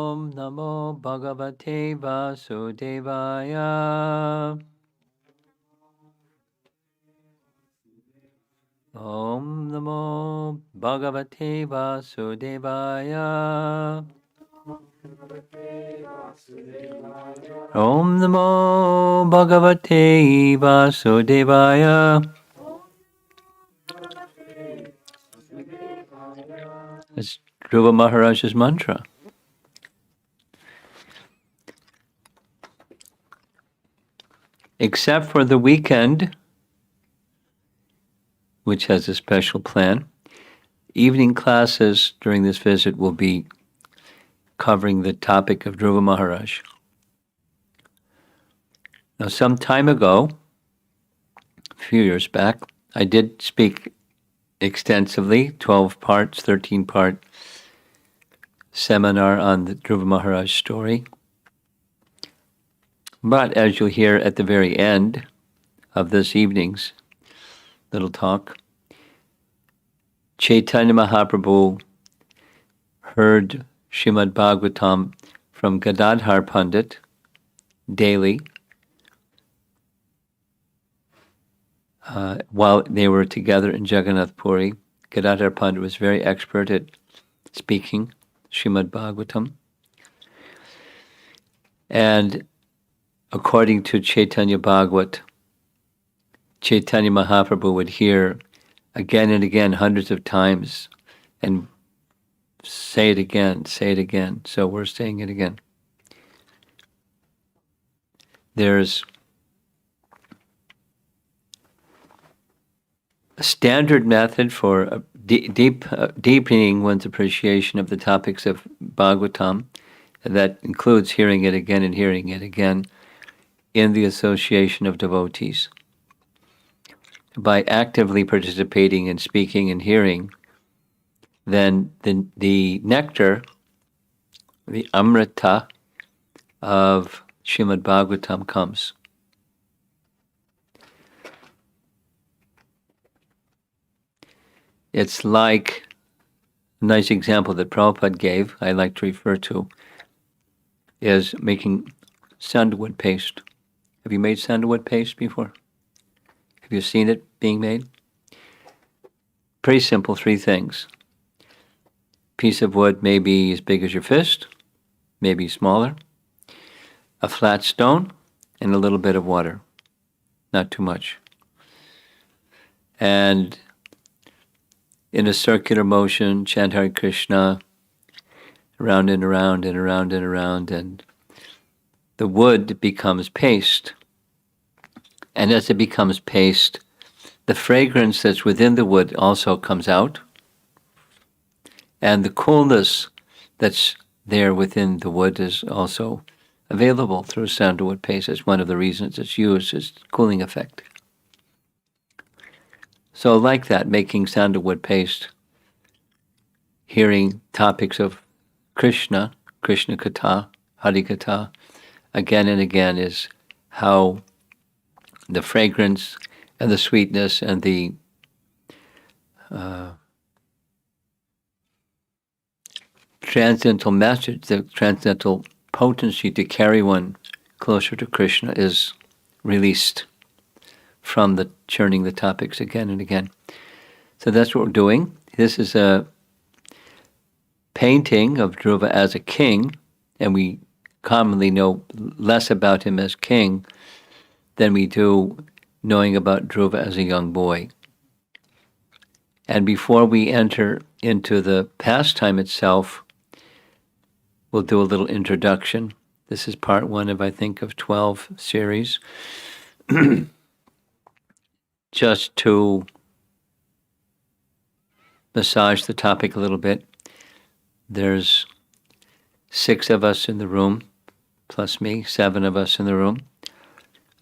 Om Namo Bhagavate Vasudevaya. Om Namo Bhagavate Vasudevaya. Om Namo Bhagavate Vasudevaya. That's Druva Maharaja's mantra. Except for the weekend, which has a special plan, evening classes during this visit will be covering the topic of Dhruva Maharaj. Now, some time ago, a few years back, I did speak extensively, 12 parts, 13-part seminar on the Dhruva Maharaj story. But as you'll hear at the very end of this evening's little talk, Caitanya Mahaprabhu heard Srimad Bhagavatam from Gadadhar Pandit daily while they were together in Jagannath Puri. Gadadhar Pandit was very expert at speaking Srimad Bhagavatam. And according to Chaitanya Bhagavat, Chaitanya Mahaprabhu would hear again and again, hundreds of times, and say it again, say it again. So we're saying it again. There's a standard method for deepening one's appreciation of the topics of Bhagavatam, and that includes hearing it again and hearing it again in the association of devotees. By actively participating in speaking and hearing, then the nectar, the amrita of Srimad Bhagavatam comes. It's like a nice example that Prabhupada gave, I like to refer to, is making sandalwood paste. Have you made sandalwood paste before? Have you seen it being made? Pretty simple, 3 things. Piece of wood maybe as big as your fist, maybe smaller, a flat stone, and a little bit of water. Not too much. And in a circular motion, chant Hare Krishna, around and around and around and around, and the wood becomes paste. And as it becomes paste, the fragrance that's within the wood also comes out. And the coolness that's there within the wood is also available through sandalwood paste. It's one of the reasons it's used as cooling effect. So like that, making sandalwood paste, hearing topics of Krishna, Krishna Katha, Hari Katha, again and again is how the fragrance and the sweetness and the transcendental message, the transcendental potency to carry one closer to Krishna is released from the churning the topics again and again. So that's what we're doing. This is a painting of Druva as a king, and we commonly know less about him as king than we do knowing about Druva as a young boy. And before we enter into the pastime itself, we'll do a little introduction. This is part 1 of, I think, of 12 series. Just to massage the topic a little bit. There's 6 of us in the room, plus me, 7 of us in the room.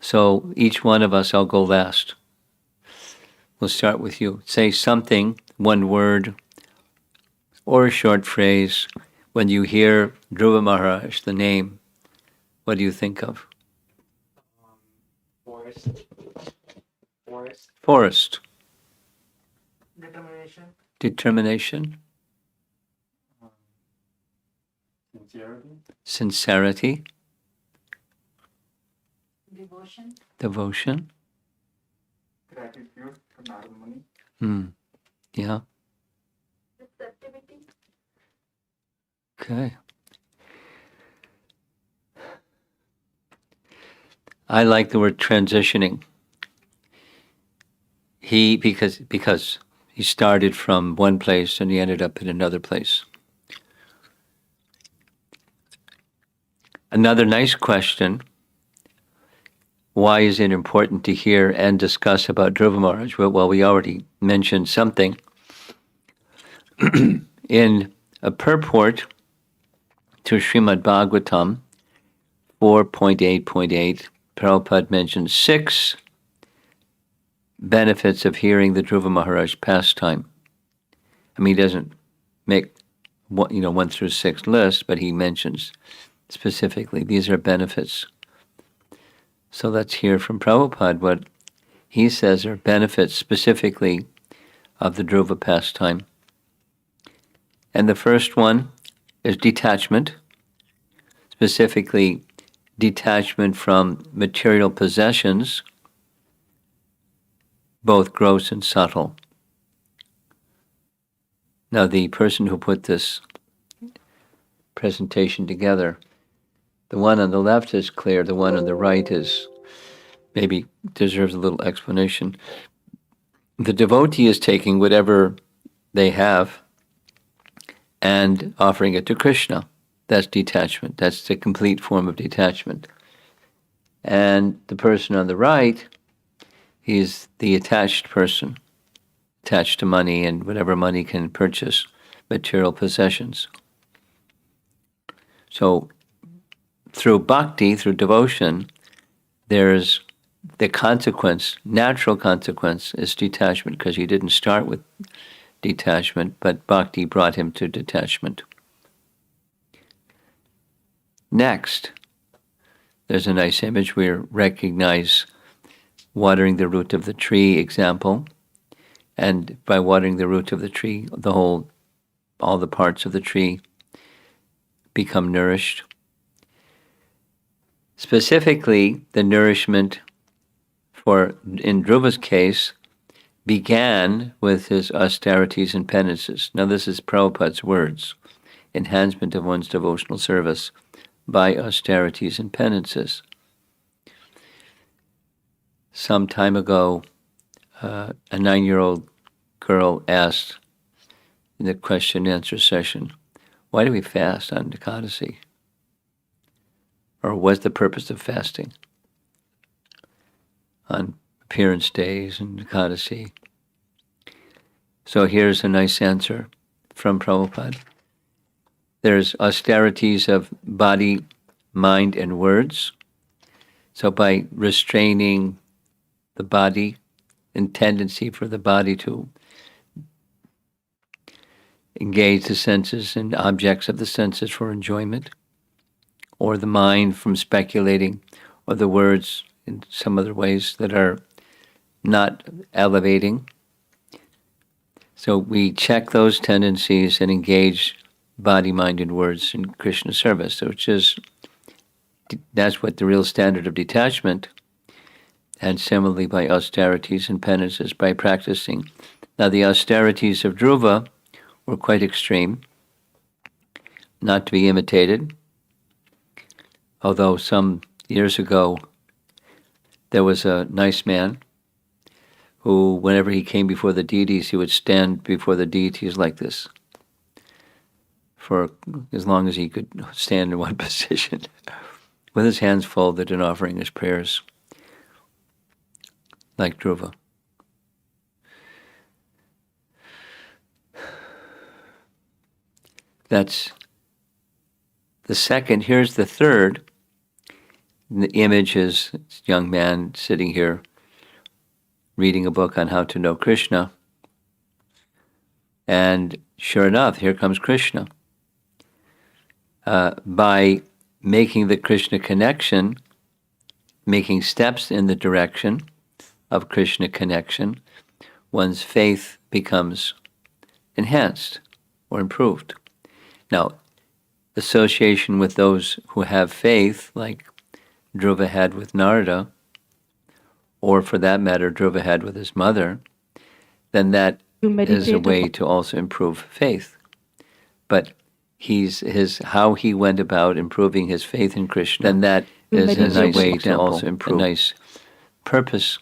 So each one of us, I'll go last. We'll start with you. Say something, one word, or a short phrase. When you hear Dhruva Maharaj, the name, what do you think of? Forest. Forest. Determination. Determination. Sincerity. Devotion. Devotion. Gratitude for matrimony. Yeah. Receptivity. Okay. I like the word transitioning. Because he started from one place and he ended up in another place. Another nice question: why is it important to hear and discuss about Druva Maharaj? Well, we already mentioned something. In a purport to Srimad Bhagavatam 4.8.8, Prabhupada mentions 6 benefits of hearing the Dhruva Maharaj pastime. I mean, he doesn't make 1 through 6 list, but he mentions specifically these are benefits. So let's hear from Prabhupada what he says are benefits specifically of the Druva pastime. And the first one is detachment, specifically detachment from material possessions, both gross and subtle. Now, the person who put this presentation together, the one on the left is clear, the one on the right is maybe deserves a little explanation. The devotee is taking whatever they have and offering it to Krishna. That's detachment. That's the complete form of detachment. And the person on the right is the attached person, attached to money and whatever money can purchase material possessions. So through bhakti, through devotion, there's the consequence, natural consequence is detachment, because he didn't start with detachment, but bhakti brought him to detachment. Next, there's a nice image. We recognize watering the root of the tree example. And by watering the root of the tree, all the parts of the tree become nourished. Specifically, the nourishment in Dhruva's case, began with his austerities and penances. Now, this is Prabhupada's words: enhancement of one's devotional service by austerities and penances. Some time ago, a 9-year-old girl asked in the question and answer session, why do we fast on Ekadasi? Or what's the purpose of fasting on appearance days and Ekadasi? So here's a nice answer from Prabhupada. There's austerities of body, mind, and words. So by restraining the body and tendency for the body to engage the senses and objects of the senses for enjoyment, or the mind from speculating, or the words in some other ways that are not elevating. So we check those tendencies and engage body, mind, and words in Krishna service, that's what the real standard of detachment. And similarly by austerities and penances, by practicing. Now the austerities of Druva were quite extreme, not to be imitated. Although some years ago, there was a nice man who, whenever he came before the deities, he would stand before the deities like this for as long as he could stand in one position, with his hands folded and offering his prayers, like Druva. That's the second. Here's the third. The image is a young man sitting here reading a book on how to know Krishna. And sure enough, here comes Krishna. By making the Krishna connection, making steps in the direction of Krishna connection, one's faith becomes enhanced or improved. Now, association with those who have faith, like Druva had with Narada, or for that matter, Druva had with his mother, then that You is a meditate way upon to also improve faith. But how he went about improving his faith in Krishna, then that You is a meditate nice way upon- to also improve a nice purpose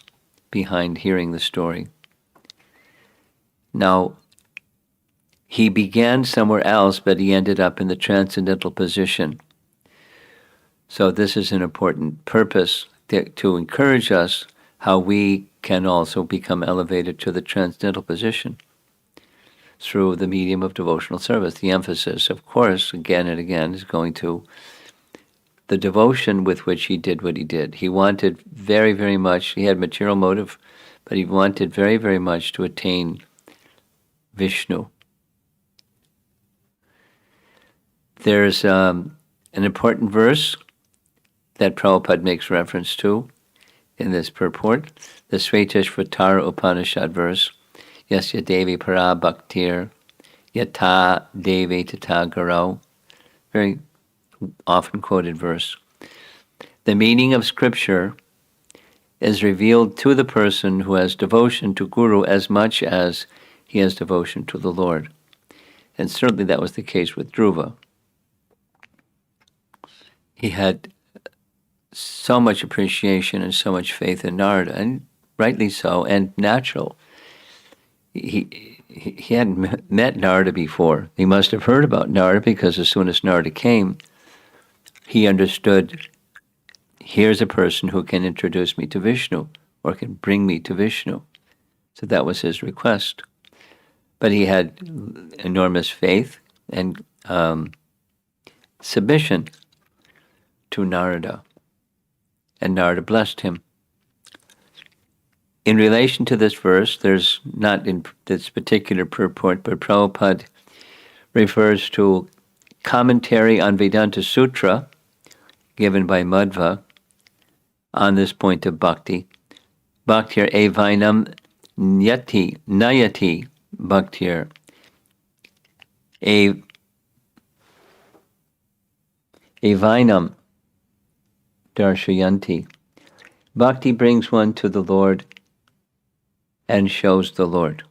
behind hearing the story. Now, he began somewhere else, but he ended up in the transcendental position. So this is an important purpose to encourage us how we can also become elevated to the transcendental position through the medium of devotional service. The emphasis, of course, again and again, is going to the devotion with which he did what he did. He wanted very, very much, he had material motive, but he wanted very, very much to attain Vishnu. There's an important verse that Prabhupada makes reference to in this purport, the Svetashvatara Upanishad verse, Yasya Devi Para Bhaktir, Yata Devi Tata Garo, very often quoted verse. The meaning of scripture is revealed to the person who has devotion to Guru as much as he has devotion to the Lord. And certainly that was the case with Druva. He had so much appreciation and so much faith in Narada, and rightly so, and natural. He hadn't met Narada before. He must have heard about Narada because as soon as Narada came, he understood, here's a person who can introduce me to Vishnu or can bring me to Vishnu. So that was his request. But he had enormous faith and submission to Narada. And Narada blessed him. In relation to this verse, there's not in this particular purport, but Prabhupada refers to commentary on Vedanta Sutra given by Madhva on this point of bhakti. Bhaktir evainam nayati bhaktir evainam darshayanti. Bhakti brings one to the Lord and shows the Lord.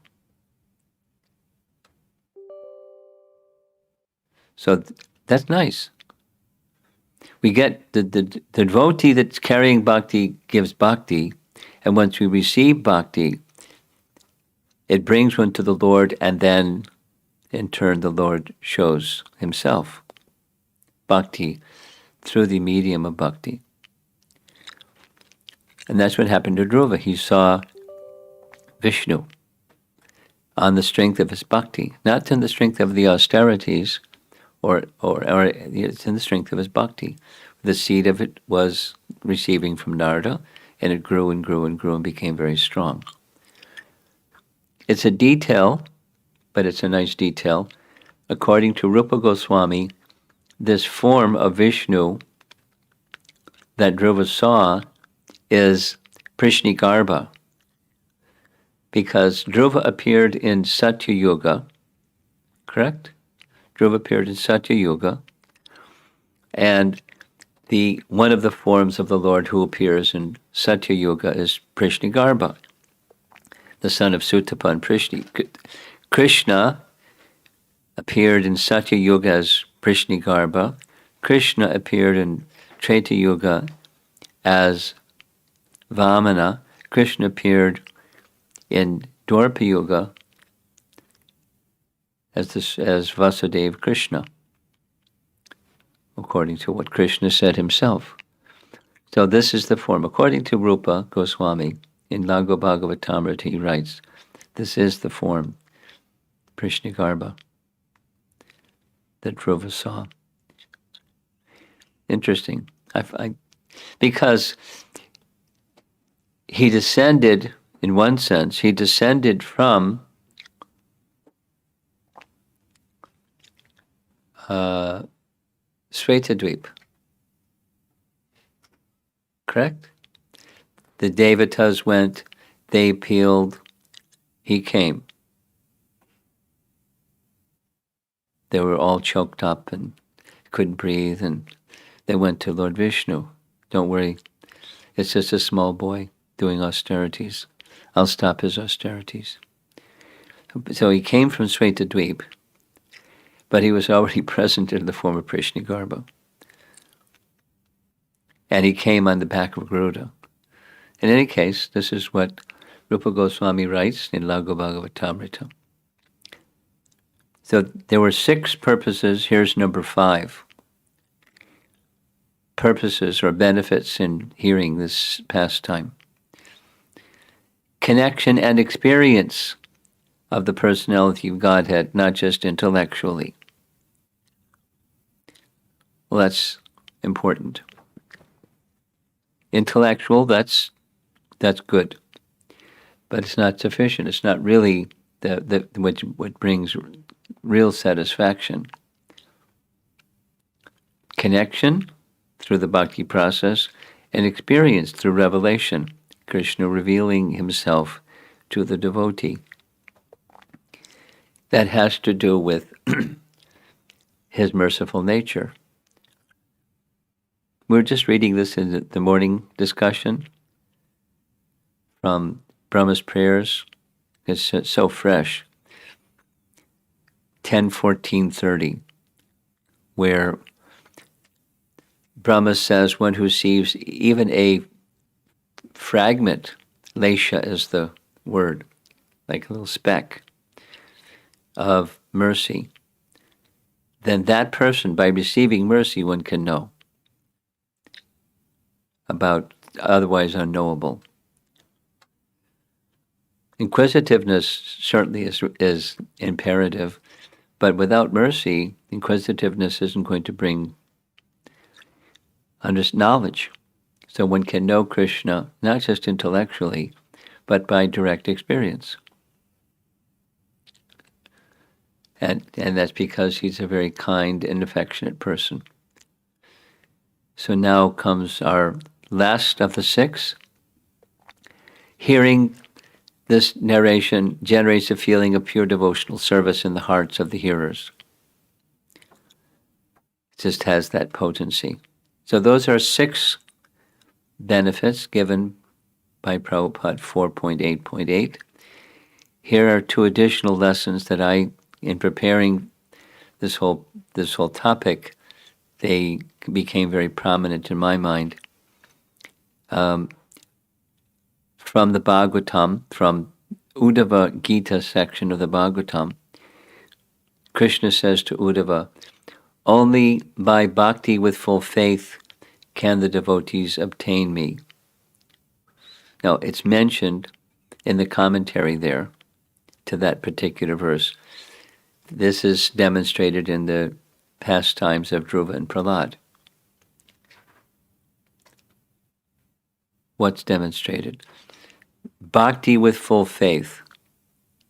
So that's nice. We get the devotee that's carrying bhakti gives bhakti, and once we receive bhakti, it brings one to the Lord, and then in turn the Lord shows himself bhakti through the medium of bhakti. And that's what happened to Druva. He saw Vishnu on the strength of his bhakti, not on the strength of the austerities, or it's in the strength of his bhakti. The seed of it was receiving from Narada, and it grew and grew and grew and became very strong. It's a detail, but it's a nice detail. According to Rupa Goswami, this form of Vishnu that Druva saw is Prishnigarbha, because Druva appeared in Satya Yuga, correct? Druva appeared in Satya Yuga, and one of the forms of the Lord who appears in Satya Yuga is Prishnigarbha, the son of Sutapa and Prishni. Krishna appeared in Satya Yuga as Prishnigarbha. Krishna appeared in Treta Yuga as Vamana. Krishna appeared in Dwapara Yuga as Vasudeva Krishna, according to what Krishna said himself. So this is the form. According to Rupa Goswami, in Lago Bhagavatamrita, he writes, this is the form, Prishnigarbha, that Druva saw. Interesting. Because he descended, in one sense, he descended from Svetadweep. Correct? The Devatas went, they appealed, he came. They were all choked up and couldn't breathe, and they went to Lord Vishnu. Don't worry, it's just a small boy doing austerities. I'll stop his austerities. So he came from Svetadweep, but he was already present in the form of Prishnigarbha. And he came on the back of Garuda. In any case, this is what Rupa Goswami writes in Laghu Bhagavatamrita. So there were 6 purposes. Here's number 5. Purposes or benefits in hearing this pastime. Connection and experience of the personality of Godhead, not just intellectually. Well, that's important. Intellectual, that's good, but it's not sufficient. It's not really what brings real satisfaction. Connection through the bhakti process, and experience through revelation, Krishna revealing himself to the devotee. That has to do with his merciful nature. We're just reading this in the morning discussion from Brahma's prayers. It's so fresh. 10:14:30, where Brahma says, one who sees even a fragment, lesha is the word, like a little speck of mercy, then that person, by receiving mercy, one can know about otherwise unknowable. Inquisitiveness certainly is imperative, but without mercy, inquisitiveness isn't going to bring knowledge. So one can know Krishna not just intellectually, but by direct experience. And that's because he's a very kind and affectionate person. So now comes our last of the 6. Hearing this narration generates a feeling of pure devotional service in the hearts of the hearers. It just has that potency. So those are 6 benefits given by Prabhupada 4.8.8. Here are 2 additional lessons that I, in preparing this whole topic, they became very prominent in my mind. From the Bhagavatam, from Uddhava Gita section of the Bhagavatam, Krishna says to Uddhava, "Only by bhakti with full faith can the devotees obtain me." Now, it's mentioned in the commentary there to that particular verse. This is demonstrated in the pastimes of Druva and Prahlad. What's demonstrated? Bhakti with full faith,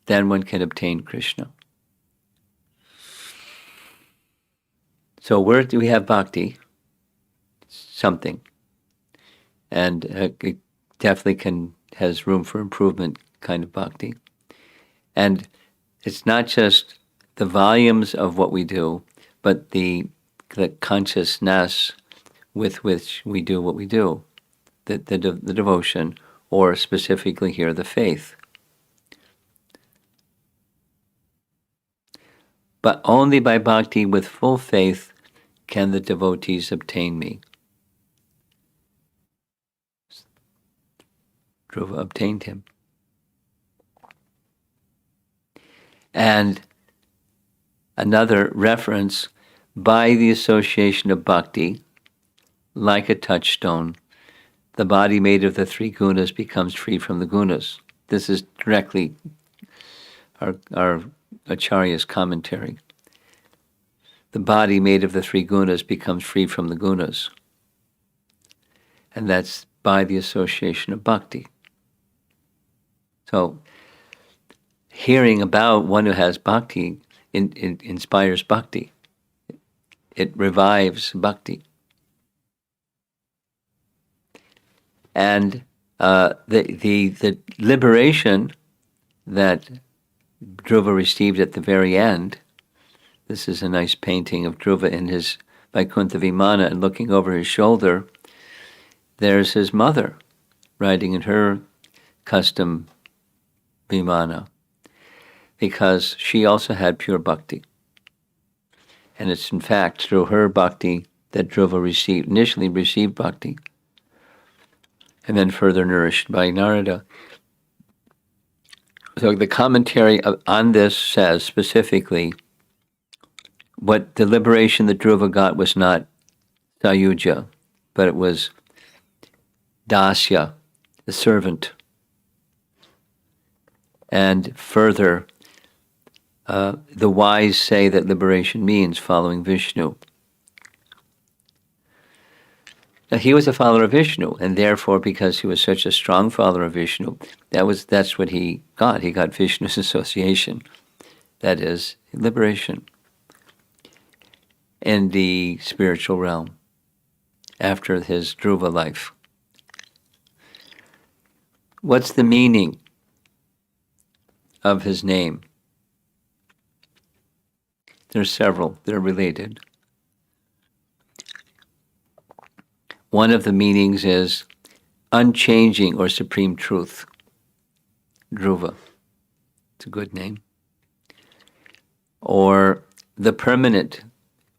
then one can obtain Krishna. So where do we have bhakti? Something. And it definitely has room for improvement, kind of bhakti. And it's not just the volumes of what we do, but the consciousness with which we do what we do, the devotion, or specifically here, the faith. But only by bhakti with full faith can the devotees obtain me. Druva obtained him. And another reference, by the association of bhakti, like a touchstone, the body made of the 3 gunas becomes free from the gunas. This is directly our Acharya's commentary. The body made of the 3 gunas becomes free from the gunas. And that's by the association of bhakti. So, hearing about one who has bhakti inspires bhakti. It revives bhakti. And the liberation that Druva received at the very end, this is a nice painting of Druva in his Vaikuntha Vimana and looking over his shoulder, there's his mother riding in her custom Vimana, because she also had pure bhakti. And it's in fact through her bhakti that Dhruva initially received bhakti, and then further nourished by Narada. So the commentary on this says specifically, what the liberation that Druva got was not Sayuja, but it was Dasya, the servant. And further, the wise say that liberation means following Vishnu. Now, he was a follower of Vishnu, and therefore, because he was such a strong follower of Vishnu, that's what he got. He got Vishnu's association. That is, liberation in the spiritual realm after his Druva life. What's the meaning of his name? There's several. They're related. One of the meanings is unchanging or supreme truth. Druva. It's a good name. Or the permanent.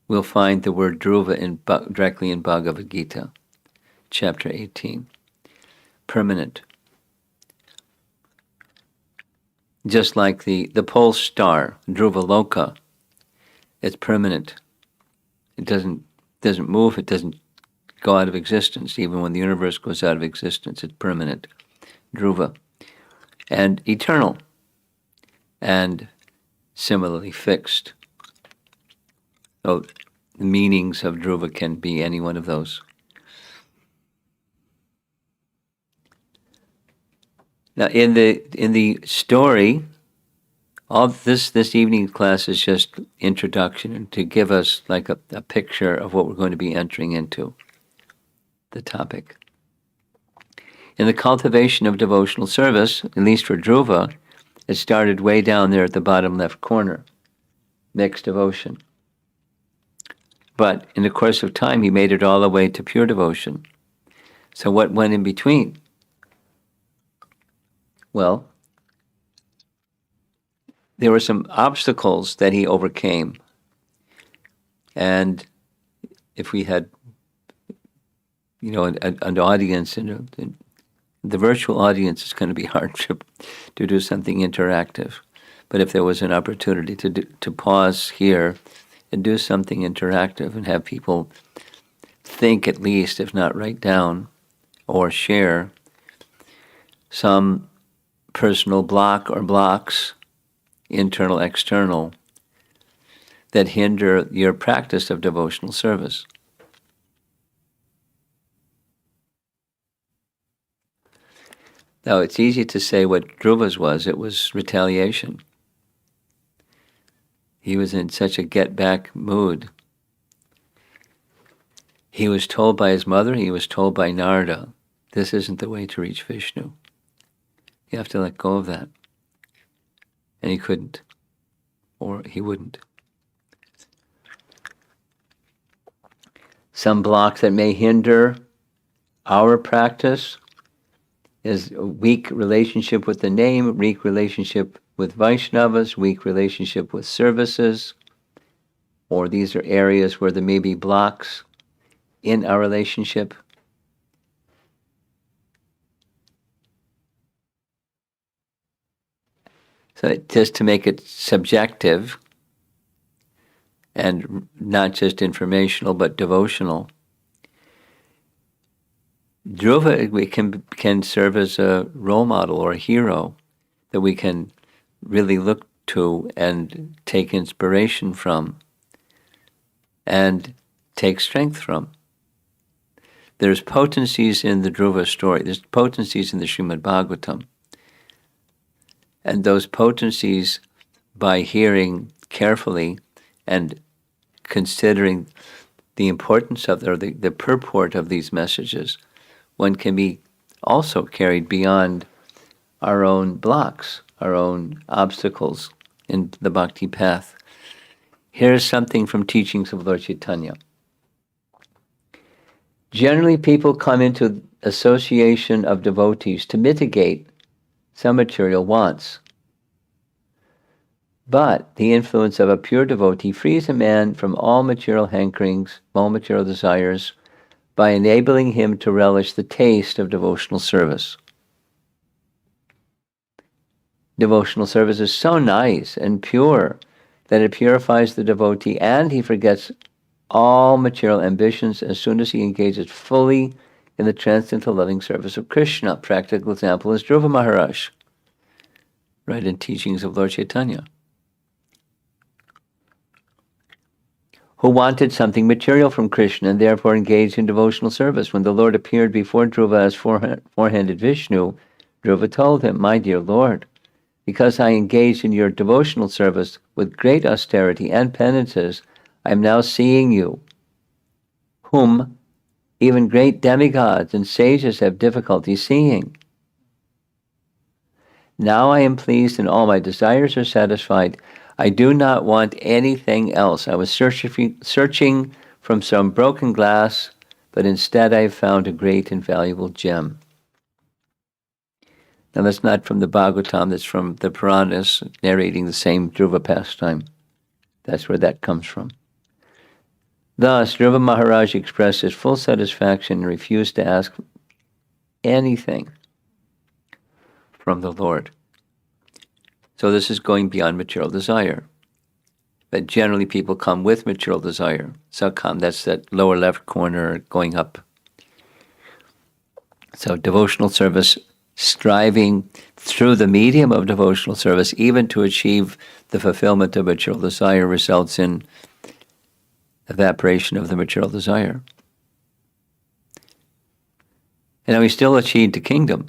We'll find the word Druva directly in Bhagavad Gita, chapter 18. Permanent. Just like the pole star, Druva Loka, it's permanent. It doesn't move, it doesn't go out of existence. Even when the universe goes out of existence, it's permanent. Druva. And eternal. And similarly fixed. So the meanings of Druva can be any one of those. Now in the story, all this evening class is just introduction and to give us like a picture of what we're going to be entering into, the topic. In the cultivation of devotional service, at least for Druva, it started way down there at the bottom left corner, mixed devotion. But in the course of time, he made it all the way to pure devotion. So what went in between? Well, there were some obstacles that he overcame. And if we had, an audience, the virtual audience is going to be hard to do something interactive. But if there was an opportunity to pause here and do something interactive and have people think at least, if not write down or share some personal block or blocks, internal, external, that hinder your practice of devotional service. Now, it's easy to say what Dhruva's was. It was retaliation. He was in such a get-back mood. He was told by his mother, he was told by Narada, this isn't the way to reach Vishnu. You have to let go of that. And he couldn't, or he wouldn't. Some blocks that may hinder our practice is a weak relationship with the name, weak relationship with Vaishnavas, weak relationship with services, or these are areas where there may be blocks in our relationship. So just to make it subjective and not just informational but devotional, Druva can serve as a role model or a hero that we can really look to and take inspiration from and take strength from. There's potencies in the Druva story. There's potencies in the Srimad Bhagavatam. And those potencies, by hearing carefully and considering the importance of or the purport of these messages, one can be also carried beyond our own blocks, our own obstacles in the bhakti path. Here's something from teachings of Lord Caitanya. Generally, people come into association of devotees to mitigate some material wants. But the influence of a pure devotee frees a man from all material hankerings, all material desires, by enabling him to relish the taste of devotional service. Devotional service is so nice and pure that it purifies the devotee, and he forgets all material ambitions as soon as he engages fully in the transcendental loving service of Krishna. Practical example is Druva Maharaja, right in Teachings of Lord Caitanya, who wanted something material from Krishna and therefore engaged in devotional service. When the Lord appeared before Druva as four-handed Vishnu, Druva told him, "My dear Lord, because I engaged in your devotional service with great austerity and penances, I am now seeing you, whom even great demigods and sages have difficulty seeing. Now I am pleased and all my desires are satisfied. I do not want anything else. I was searching from some broken glass, but instead I have found a great and valuable gem." Now that's not from the Bhagavatam, that's from the Puranas narrating the same Druva pastime. That's where that comes from. Thus, Dhruva Maharaj expressed his full satisfaction and refused to ask anything from the Lord. So this is going beyond material desire. But generally people come with material desire. Sakam, that's that lower left corner going up. So devotional service, striving through the medium of devotional service, even to achieve the fulfillment of material desire, results in evaporation of the material desire. And now he still achieved the kingdom,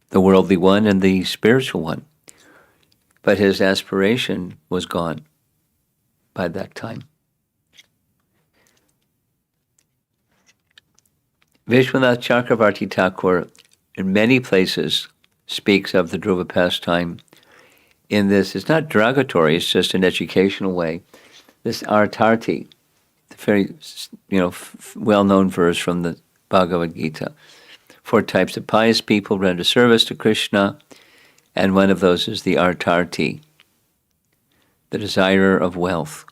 the worldly one and the spiritual one. But his aspiration was gone by that time. Vishwanath Chakravarti Thakur, in many places, speaks of the Druva pastime in this. It's not derogatory, it's just an educational way. This artarti, the very well-known verse from the Bhagavad Gita. 4 types of pious people render service to Krishna, and one of those is the artarti, the desirer of wealth.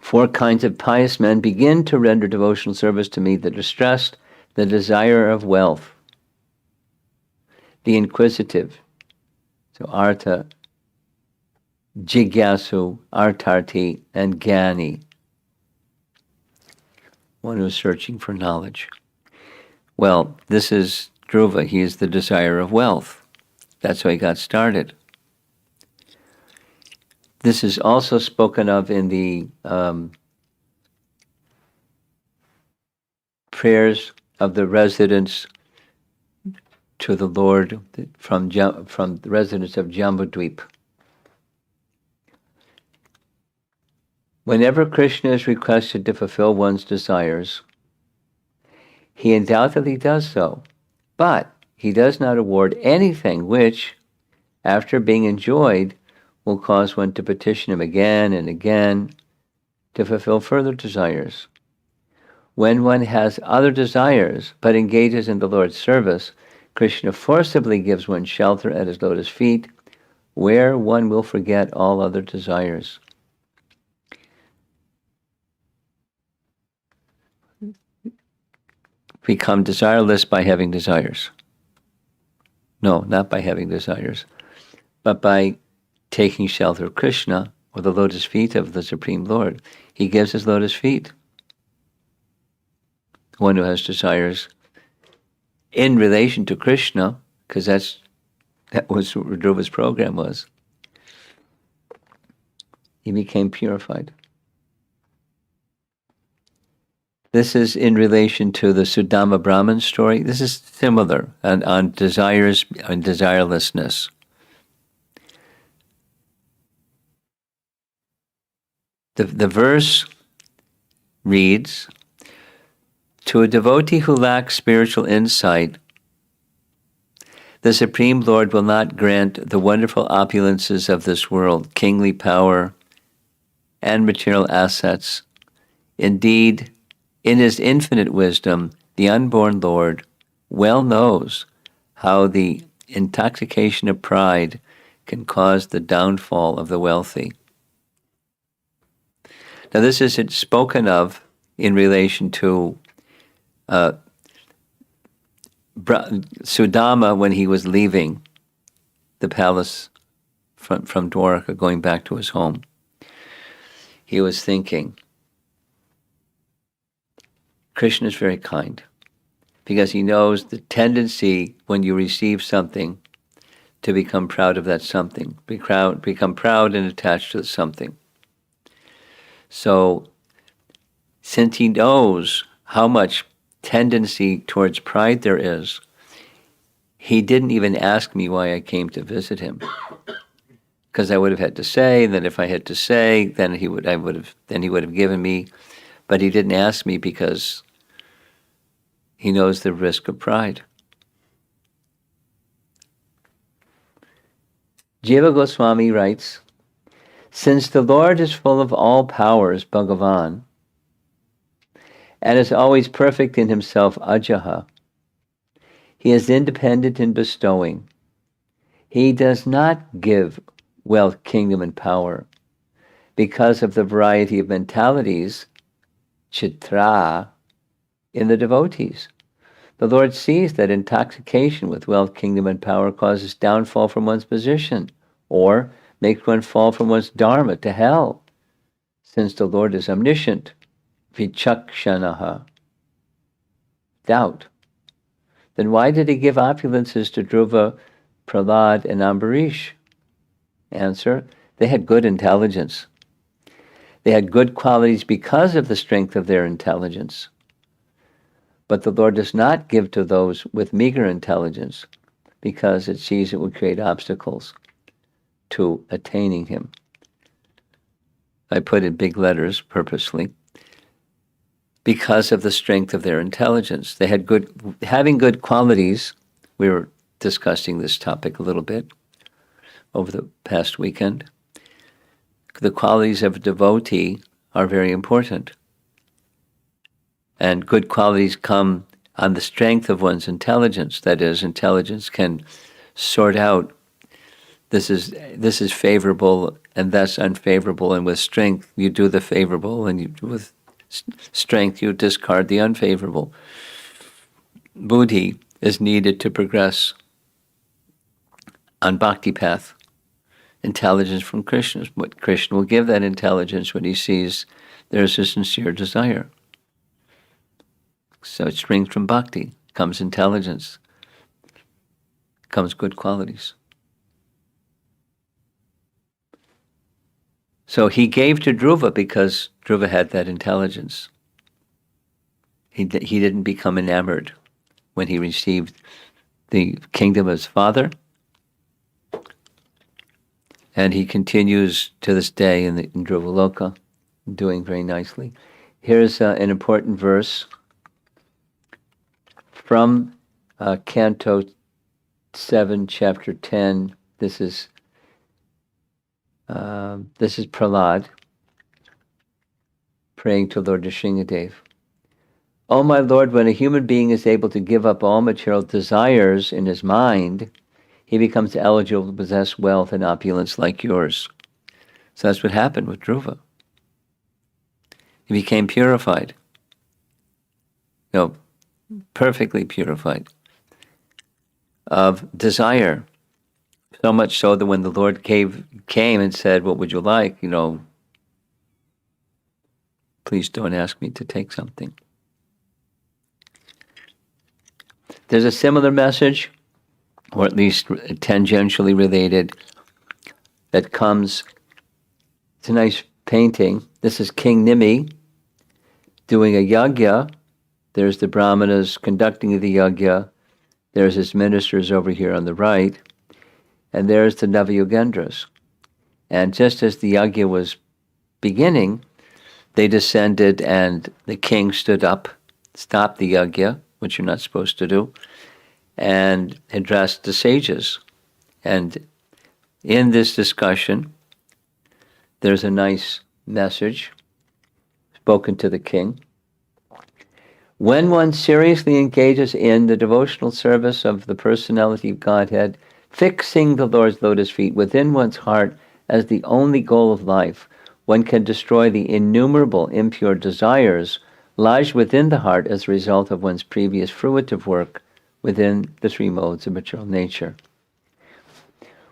Four kinds of pious men begin to render devotional service to me: the distressed, the desire of wealth, the inquisitive, so arta, jigyasu, artarti, and gyani, one who is searching for knowledge. Well, this is Druva. He is the desire of wealth. That's how he got started. This is also spoken of in the prayers of the residents to the Lord from the residents of Jambudvip. Whenever Krishna is requested to fulfill one's desires, he undoubtedly does so, but he does not award anything which, after being enjoyed, will cause one to petition him again and again to fulfill further desires. When one has other desires but engages in the Lord's service, Krishna forcibly gives one shelter at his lotus feet, where one will forget all other desires. Become desireless by having desires. No, not by having desires, but by taking shelter of Krishna, or the lotus feet of the Supreme Lord. He gives his lotus feet. One who has desires in relation to Krishna, because that was what Dhruva's program was. He became purified. This is in relation to the Sudama Brahman story. This is similar on desires and desirelessness. The verse reads, "To a devotee who lacks spiritual insight, The Supreme Lord will not grant the wonderful opulences of this world, kingly power, and material assets. Indeed, in his infinite wisdom, the unborn Lord well knows how the intoxication of pride can cause the downfall of the wealthy. Now, this is spoken of in relation to Sudama when he was leaving the palace from Dwarka, going back to his home. He was thinking, Krishna is very kind, because he knows the tendency when you receive something to become proud of that something, become proud and attached to the something. So, since he knows how much tendency towards pride there is, he didn't even ask me why I came to visit him, because I would have had to say, and then if I had to say, then he would have given me, but he didn't ask me because he knows the risk of pride. Jiva Goswami writes, since the Lord is full of all powers, Bhagavan, and is always perfect in himself, Ajaha, he is independent in bestowing. He does not give wealth, kingdom, and power because of the variety of mentalities, chitra, in the devotees. The Lord sees that intoxication with wealth, kingdom, and power causes downfall from one's position, or makes one fall from one's dharma to hell. Since the Lord is omniscient, vichakshanaha, doubt, then why did he give opulences to Druva, Prahlad, and Ambarish? Answer, they had good intelligence. They had good qualities because of the strength of their intelligence. But the Lord does not give to those with meager intelligence because it sees it would create obstacles to attaining him. I put in big letters purposely. Because of the strength of their intelligence. They had having good qualities. We were discussing this topic a little bit over the past weekend. The qualities of a devotee are very important. And good qualities come on the strength of one's intelligence. That is, intelligence can sort out this is favorable and that's unfavorable, and with strength you do the favorable, and with strength you discard the unfavorable. Buddhi is needed to progress on bhakti path. Intelligence from Krishna. But Krishna will give that intelligence when he sees there's a sincere desire. So it springs from bhakti, comes intelligence, comes good qualities. So he gave to Druva because Druva had that intelligence. He didn't become enamored when he received the kingdom of his father. And he continues to this day in Druva Loka, doing very nicely. Here's an important verse from Canto 7, Chapter 10. This is Prahlad praying to Lord Nrsingadev. O my Lord, when a human being is able to give up all material desires in his mind, he becomes eligible to possess wealth and opulence like yours. So that's what happened with Druva. He became purified. Perfectly purified of desire. So much so that when the Lord came and said, what would you like? Please don't ask me to take something. There's a similar message, or at least tangentially related, that comes. It's a nice painting. This is King Nimi doing a yajna. There's the brahmanas conducting the yajna. There's his ministers over here on the right. And there's the Navayogendras. And just as the yajna was beginning, they descended and the king stood up, stopped the yajna, which you're not supposed to do, and addressed the sages. And in this discussion, there's a nice message spoken to the king. When one seriously engages in the devotional service of the personality of Godhead, fixing the Lord's lotus feet within one's heart as the only goal of life, one can destroy the innumerable impure desires lodged within the heart as a result of one's previous fruitive work within the three modes of material nature.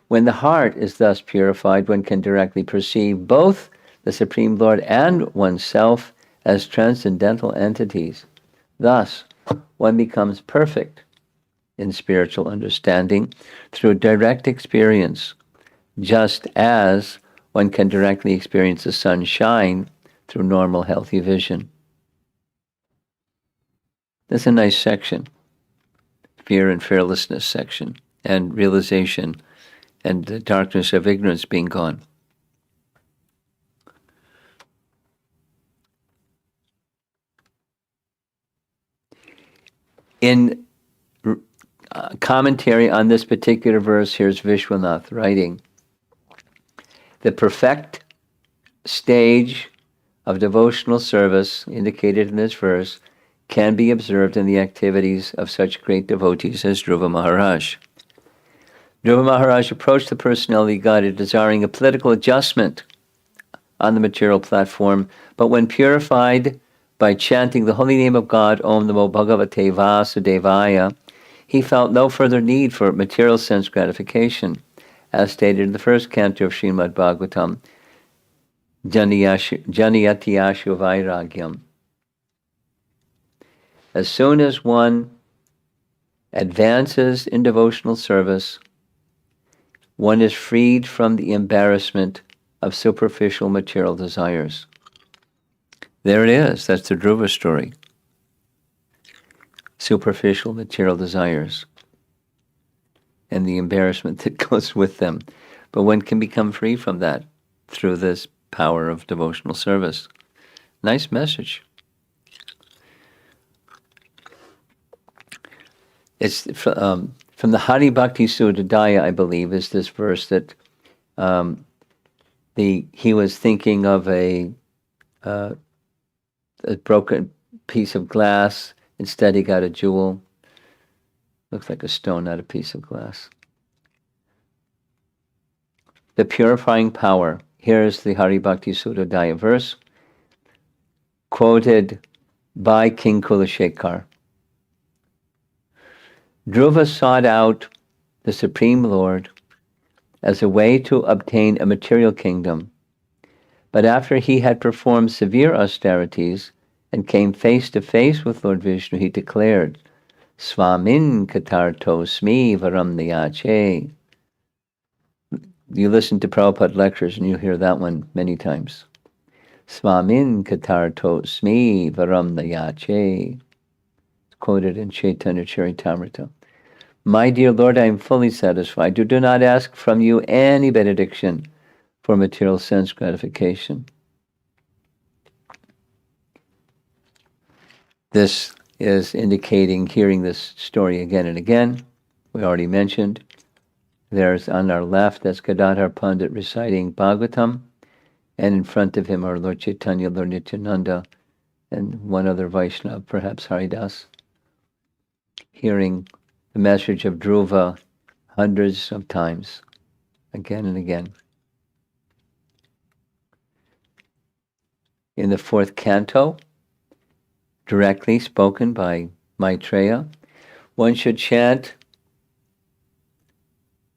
When the heart is thus purified, one can directly perceive both the Supreme Lord and oneself as transcendental entities. Thus, one becomes perfect in spiritual understanding through direct experience, just as one can directly experience the sun shine through normal, healthy vision. That's a nice section. Fear and fearlessness section, and realization, and the darkness of ignorance being gone. In commentary on this particular verse, here's Vishwanath writing, the perfect stage of devotional service indicated in this verse can be observed in the activities of such great devotees as Dhruva Maharaj. Dhruva Maharaj approached the personality of God desiring a political adjustment on the material platform, but when purified by chanting the holy name of God, Om Namo Bhagavate Vasudevaya, he felt no further need for material sense gratification, as stated in the first canto of Srimad Bhagavatam, Janiyatiyashu Vairagyam. As soon as one advances in devotional service, one is freed from the embarrassment of superficial material desires. There it is. That's the Druva story. Superficial material desires and the embarrassment that goes with them. But one can become free from that through this power of devotional service. Nice message. It's from the Hari Bhakti Sudadaya, I believe, is this verse that he was thinking of a broken piece of glass. Instead, he got a jewel. Looks like a stone, not a piece of glass. The purifying power. Here's the Hari Bhakti Sudadaya verse, quoted by King Kulashekar. Druva sought out the Supreme Lord as a way to obtain a material kingdom, but after he had performed severe austerities and came face to face with Lord Vishnu, he declared, Swamin Katartosmi Varam Nayache. You listen to Prabhupada lectures and you hear that one many times. Swamin Katartosmi Varam Nayache. Quoted in Caitanya Charitamrita. My dear Lord, I am fully satisfied. Do not ask from you any benediction for material sense gratification. This is indicating, hearing this story again and again. We already mentioned. There's on our left, that's Gadadhar Pandit reciting Bhagavatam, and in front of him are Lord Chaitanya, Lord Nityananda, and one other Vaishnava, perhaps Haridas, hearing the message of Druva hundreds of times, again and again. In the fourth canto, directly spoken by Maitreya, one should chant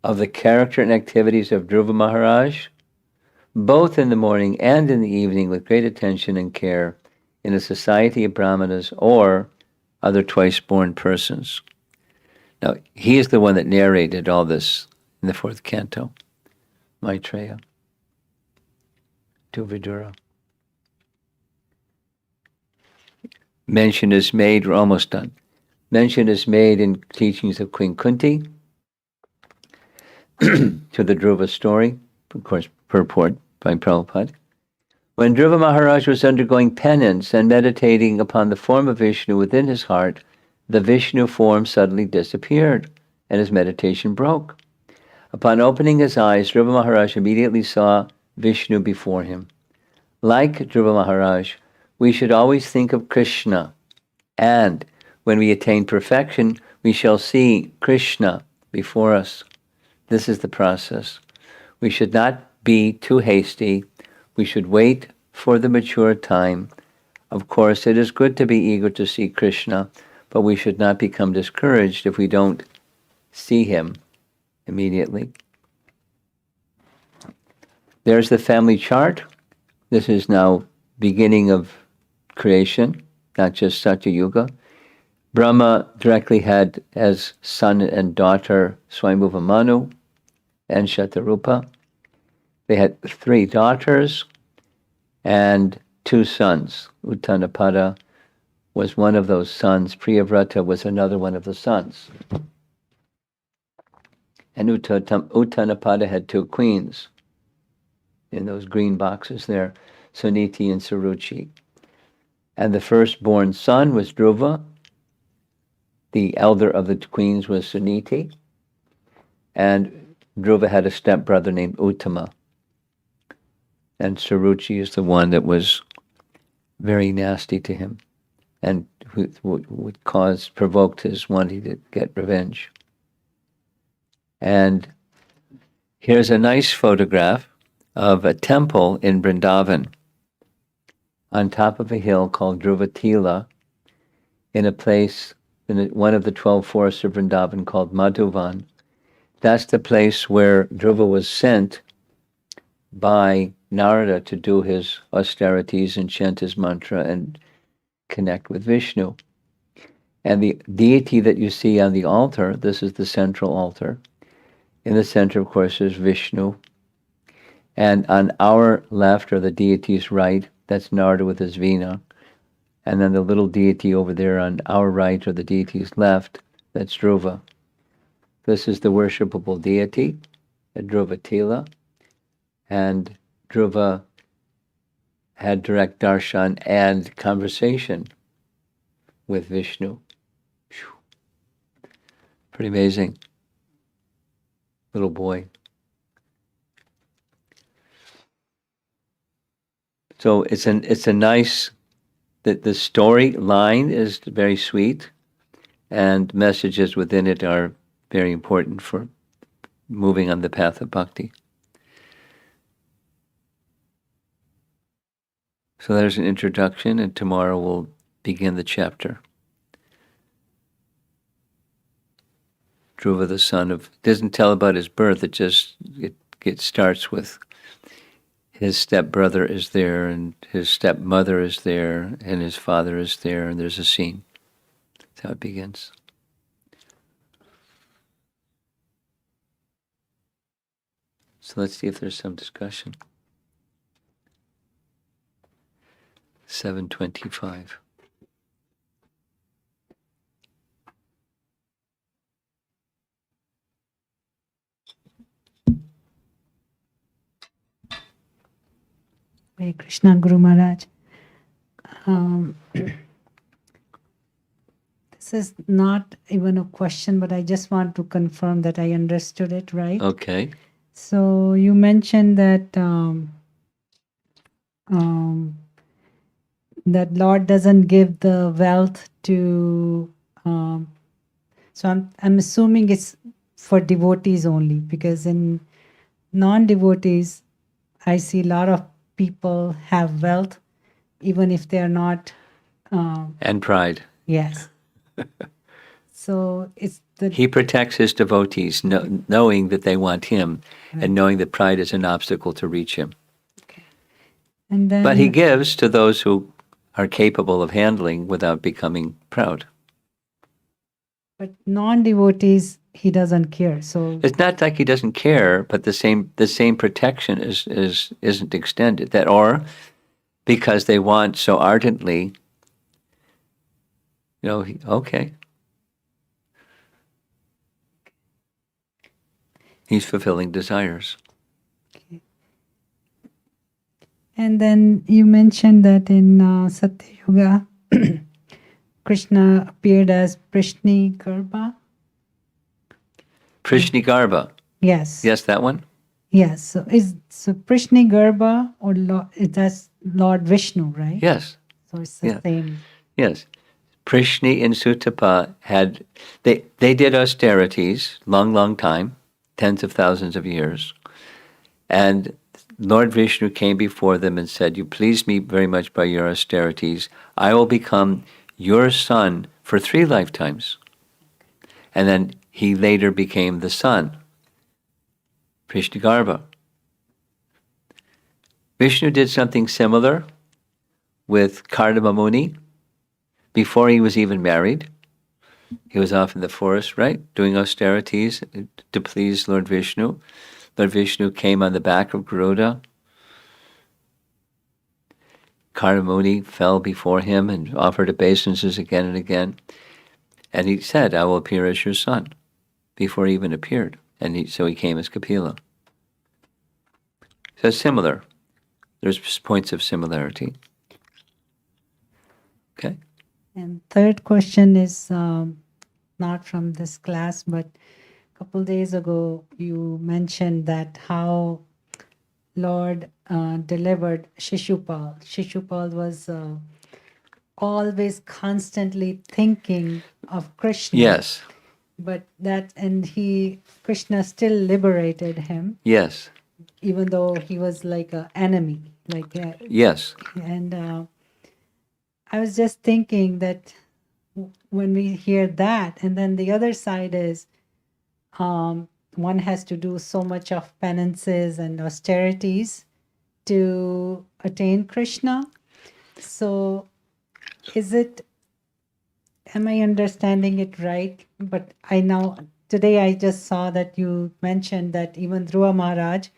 of the character and activities of Dhruva Maharaj, both in the morning and in the evening with great attention and care in a society of brahmanas or other twice-born persons. Now, he is the one that narrated all this in the fourth canto, Maitreya, to Vidura. Mention is made, we're almost done. Mention is made in teachings of Queen Kunti to the Druva story, of course, purport by Prabhupada. When Dhruva Maharaj was undergoing penance and meditating upon the form of Vishnu within his heart, the Vishnu form suddenly disappeared, and his meditation broke. Upon opening his eyes, Dhruva Maharaj immediately saw Vishnu before him. Like Dhruva Maharaj, we should always think of Krishna, and when we attain perfection, we shall see Krishna before us. This is the process. We should not be too hasty. We should wait for the mature time. Of course, it is good to be eager to see Krishna, but we should not become discouraged if we don't see him immediately. There's the family chart. This is now beginning of creation, not just Satya Yuga. Brahma directly had as son and daughter Swayambhuva Manu and Shatarupa. They had 3 daughters and 2 sons. Uttanapada was one of those sons. Priyavrata was another one of the sons. And Uttanapada had 2 queens in those green boxes there, Suniti and Suruchi. And the firstborn son was Druva. The elder of the queens was Suniti. And Druva had a stepbrother named Uttama. And Suruchi is the one that was very nasty to him and would provoked his wanting to get revenge. And here's a nice photograph of a temple in Vrindavan on top of a hill called Druva in a place in one of the 12 forests of Vrindavan called Madhuvan. That's the place where Druva was sent by Narada to do his austerities and chant his mantra and connect with Vishnu. And the deity that you see on the altar, this is the central altar. In the center, of course, is Vishnu. And on our left, or the deity's right, that's Narada with his Veena. And then the little deity over there on our right, or the deity's left, that's Druva. This is the worshipable deity, Dhruva. And Druva had direct darshan and conversation with Vishnu. Pretty amazing. Little boy. So it's a nice, the story line is very sweet, and messages within it are very important for moving on the path of bhakti. So there's an introduction, and tomorrow we'll begin the chapter. Druva, the son of, doesn't tell about his birth, it starts with his stepbrother is there, and his stepmother is there, and his father is there, and there's a scene. That's how it begins. So let's see if there's some discussion. 7:25. Hare Krishna, Guru Maharaj. This is not even a question, but I just want to confirm that I understood it right. Okay. So you mentioned that that Lord doesn't give the wealth to. So I'm assuming it's for devotees only, because in non-devotees, I see a lot of people have wealth, even if they are not. And pride. Yes. So it's the. He protects his devotees, knowing that they want him, and knowing that pride is an obstacle to reach him. Okay. And then. But he gives to those who are capable of handling without becoming proud. But non-devotees, he doesn't care. So It's not like he doesn't care, but the same protection isn't extended. That, or because they want so ardently, okay. He's fulfilling desires. And then you mentioned that in Satya Yuga, Krishna appeared as Prishni Garba. Prishnigarba. Yes. Yes, that one? Yes. So Prishni Garba or that's Lord Vishnu, right? Yes. So it's the Yeah. same. Yes. Prishni and Sutapa had, they did austerities, long time, tens of thousands of years. And Lord Vishnu came before them and said, "You please me very much by your austerities. I will become your son for 3 lifetimes." And then he later became the son, Prishnigarba. Vishnu did something similar with Kardama Muni before he was even married. He was off in the forest, right, doing austerities to please Lord Vishnu. Lord Vishnu came on the back of Garuda. Kardama Muni fell before him and offered obeisances again and again. And he said, "I will appear as your son," before he even appeared. And so he came as Kapila. So it's similar. There's points of similarity. Okay. And third question is not from this class, but a couple days ago you mentioned that how Lord delivered Shishupal. Shishupal was always constantly thinking of Krishna. Yes. But Krishna still liberated him, Yes. even though he was like an enemy. Yes. And I was just thinking that when we hear that, and then the other side is one has to do so much of penances and austerities to attain Krishna. So am I understanding it right? But today I just saw that you mentioned that even Dhruva Maharaj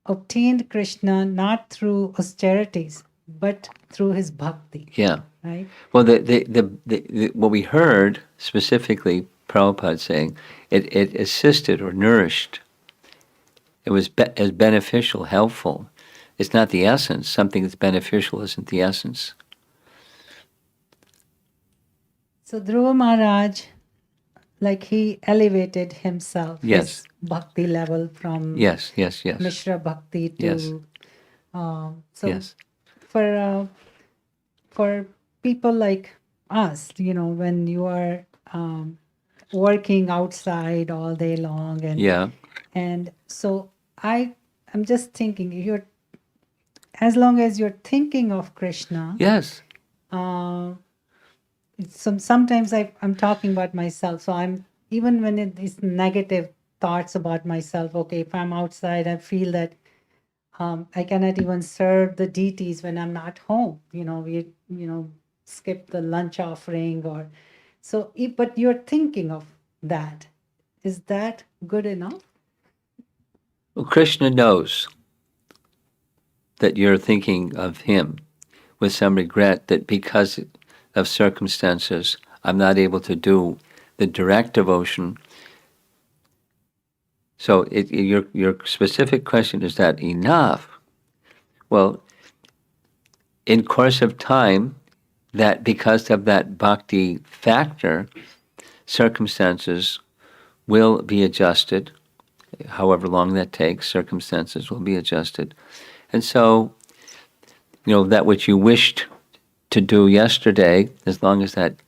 obtained Krishna not through austerities, but through his bhakti. Yeah. Right? Well, what we heard specifically, Prabhupada saying, it assisted or nourished. It was as beneficial, helpful. It's not the essence. Something that's beneficial isn't the essence. So Dhruva Maharaj, he elevated himself, Yes. his bhakti level from Yes. Mishra Bhakti to Yes. Yes. For people like us, when you are working outside all day long, and so I'm just thinking, as long as you're thinking of Krishna, Yes. Sometimes I'm talking about myself, so even when it's negative thoughts about myself, okay, if I'm outside, I feel that I cannot even serve the deities when I'm not home. We skip the lunch offering but you're thinking of that. Is that good enough? Well, Krishna knows that you're thinking of him with some regret that because of circumstances, I'm not able to do the direct devotion. So your specific question, is that enough? Well, in course of time, that because of that bhakti factor, circumstances will be adjusted. However long that takes, circumstances will be adjusted. And so, that which you wished to do yesterday, as long as that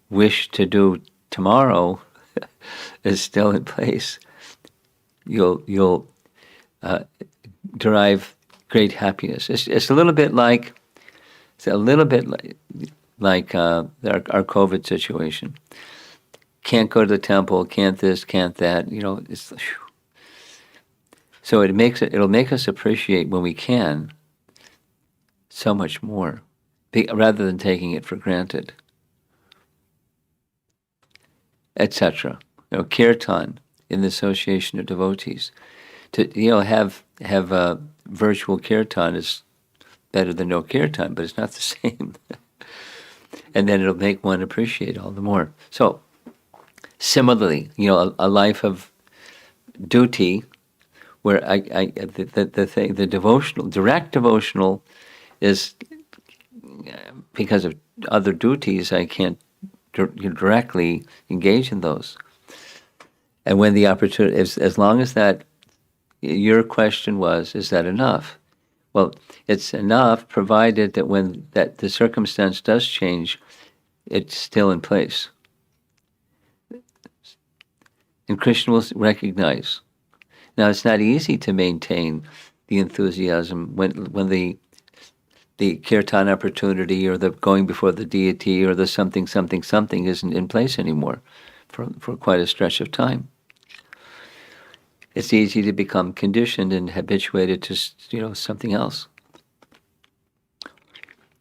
wish to do tomorrow is still in place, you'll derive great happiness. It's a little bit like our COVID situation. Can't go to the temple, can't this, can't that. So it'll make us appreciate when we can so much more, rather than taking it for granted, etc. Kirtan in the association of devotees. To have a virtual kirtan is better than no kirtan, but it's not the same. And then it'll make one appreciate all the more. So similarly, a life of duty, where the devotional, direct devotional, is because of other duties, I can't directly engage in those. And when the opportunity, as long as that, your question was, is that enough? Well, it's enough provided that when that the circumstance does change, it's still in place. And Krishna will recognize. Now, it's not easy to maintain the enthusiasm when the kirtan opportunity or the going before the deity or the something isn't in place anymore for quite a stretch of time. It's easy to become conditioned and habituated to something else.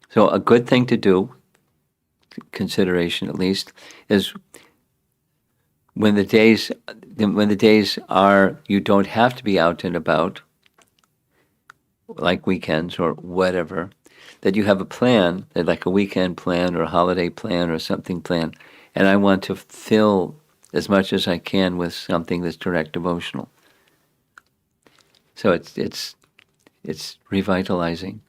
So a good thing to do, consideration at least, is when the days are you don't have to be out and about, like weekends or whatever, that you have a plan, like a weekend plan or a holiday plan or something plan, and I want to fill as much as I can with something that's direct devotional. So it's revitalizing,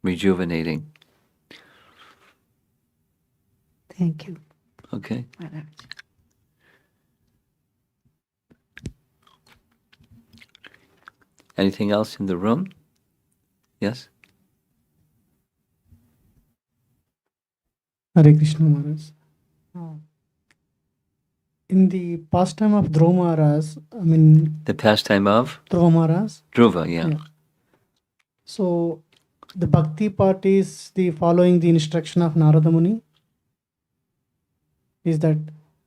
rejuvenating. Thank you. Okay. Maharaja. Anything else in the room? Yes? Hare Krishna Maharaj. Oh. In the pastime of Dhruva Maharaj, The pastime of Dhruva Maharaj. Druva, yeah. Yeah. So the bhakti part is the following the instruction of Narada Muni. Is that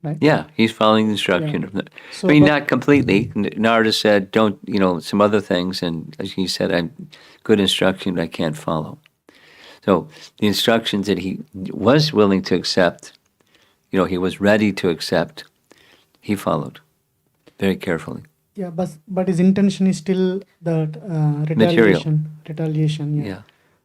right? Yeah, he's following the instruction. So, I mean, but- not completely. Narada said, don't, some other things, and as he said, I'm good instruction, but I can't follow. So the instructions that he was willing to accept, he was ready to accept, he followed very carefully. Yeah, but his intention is still that Material. retaliation. Yeah. Yeah.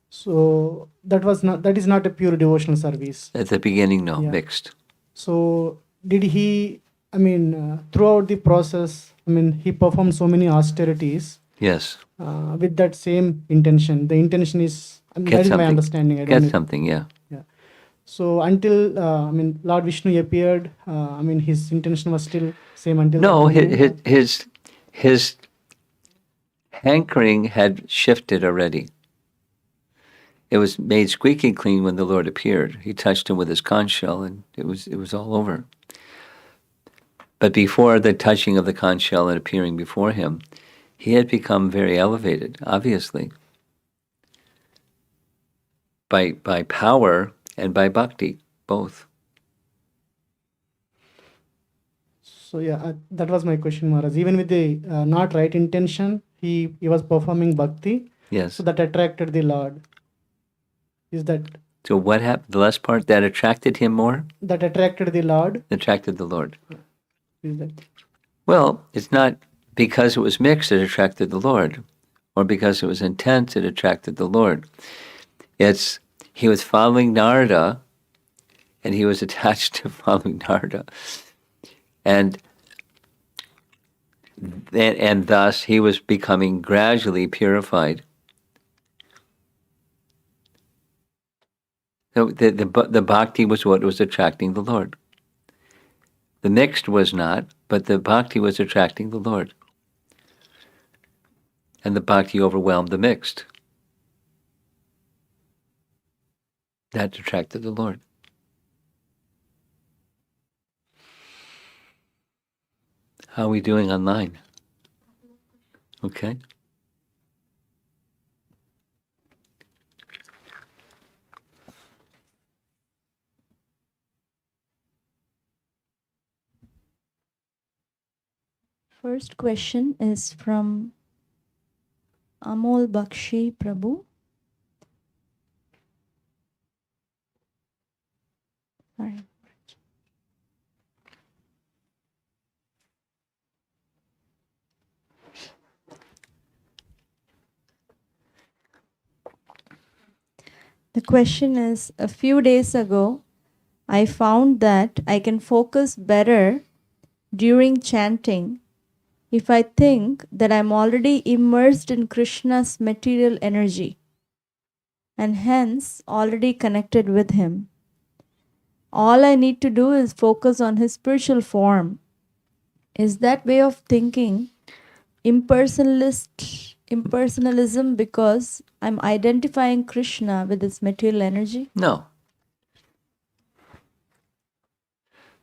So that is not a pure devotional service. At the beginning, no, Yeah. mixed. So did he? Throughout the process, he performed so many austerities Yes. with that same intention. The intention is that is my something. understanding. I don't Get know. something, yeah. So until Lord Vishnu appeared, his intention was still same until. No, that moment. his hankering had shifted already. It was made squeaky clean when the Lord appeared. He touched him with his conch shell, and it was all over. But before the touching of the conch shell and appearing before him, he had become very elevated, obviously, by power and by bhakti, both. So that was my question, Maharaj. Even with the not right intention, he was performing bhakti, Yes. so that attracted the Lord. Is that So what happened? The last part that attracted him more? that attracted the Lord? Attracted the Lord. Is that Well, it's not because it was mixed it attracted the Lord, or because it was intense it attracted the Lord. It's he was following Narada, and he was attached to following Narada, and thus he was becoming gradually purified. So the bhakti was what was attracting the Lord. The mixed was not, but the bhakti was attracting the Lord. And the bhakti overwhelmed the mixed. That attracted the Lord. How are we doing online? Okay. First question is from Amol Bakshi Prabhu. Sorry. The question is, a few days ago, I found that I can focus better during chanting if I think that I'm already immersed in Krishna's material energy. and hence already connected with him. All I need to do is focus on his spiritual form. Is that way of thinking impersonalism because I'm identifying Krishna with his material energy? No.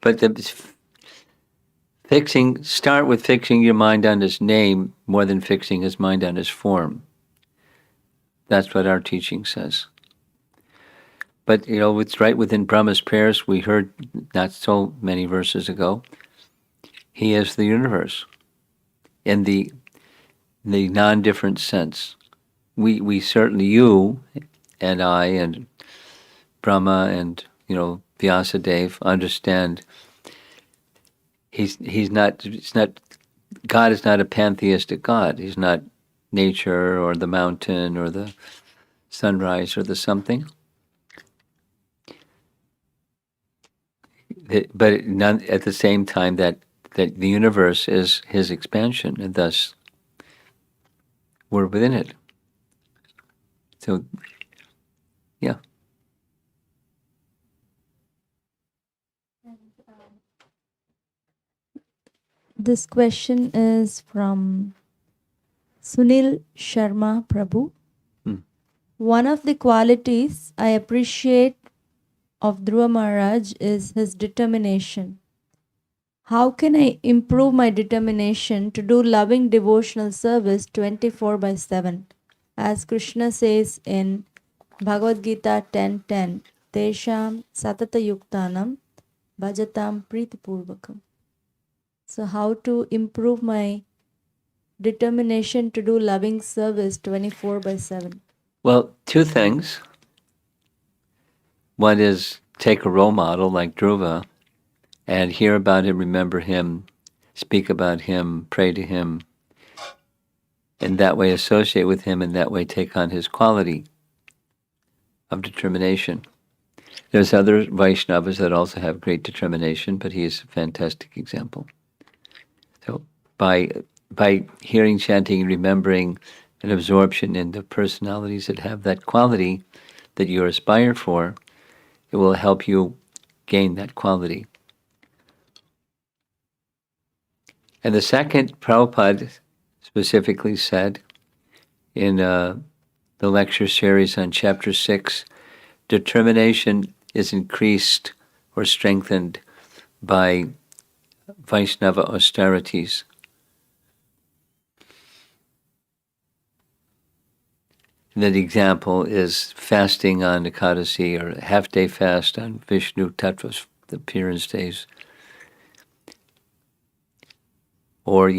But start with fixing your mind on his name more than fixing his mind on his form. That's what our teaching says. But, it's right within Brahma's prayers. We heard not so many verses ago. He is the universe in the non-different sense. We certainly, you and I and Brahma and, Vyasadeva understand God is not a pantheistic God. He's not nature or the mountain or the sunrise or the something. But at the same time that the universe is his expansion, and thus we're within it. So, yeah. This question is from Sunil Sharma Prabhu. One of the qualities I appreciate of Dhruva Maharaj is his determination. How can I improve my determination to do loving devotional service 24/7? As Krishna says in Bhagavad Gita 10:10, Tesham Satata Yuktanam Bhajatam Pritipurvakam. So how to improve my determination to do loving service 24/7? Well, two things. One is take a role model like Druva and hear about him, remember him, speak about him, pray to him, and that way associate with him, and that way take on his quality of determination. There's other Vaishnavas that also have great determination, but he is a fantastic example. So by hearing, chanting, remembering, and absorption in the personalities that have that quality that you aspire for, it will help you gain that quality. And the second, Prabhupada specifically said in the lecture series on Chapter 6, determination is increased or strengthened by Vaishnava austerities. And that example is fasting on Ekadasi or a half-day fast on Vishnu Tattva's, the appearance days. Or,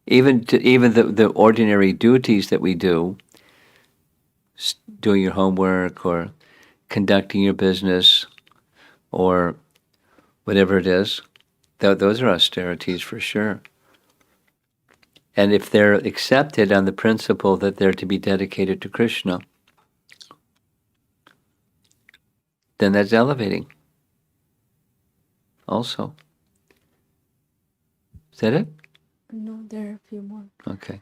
even the ordinary duties that we do, doing your homework or conducting your business or whatever it is, those are austerities for sure. And if they're accepted on the principle that they're to be dedicated to Krishna, then that's elevating also. Is that it? No, there are a few more. Okay.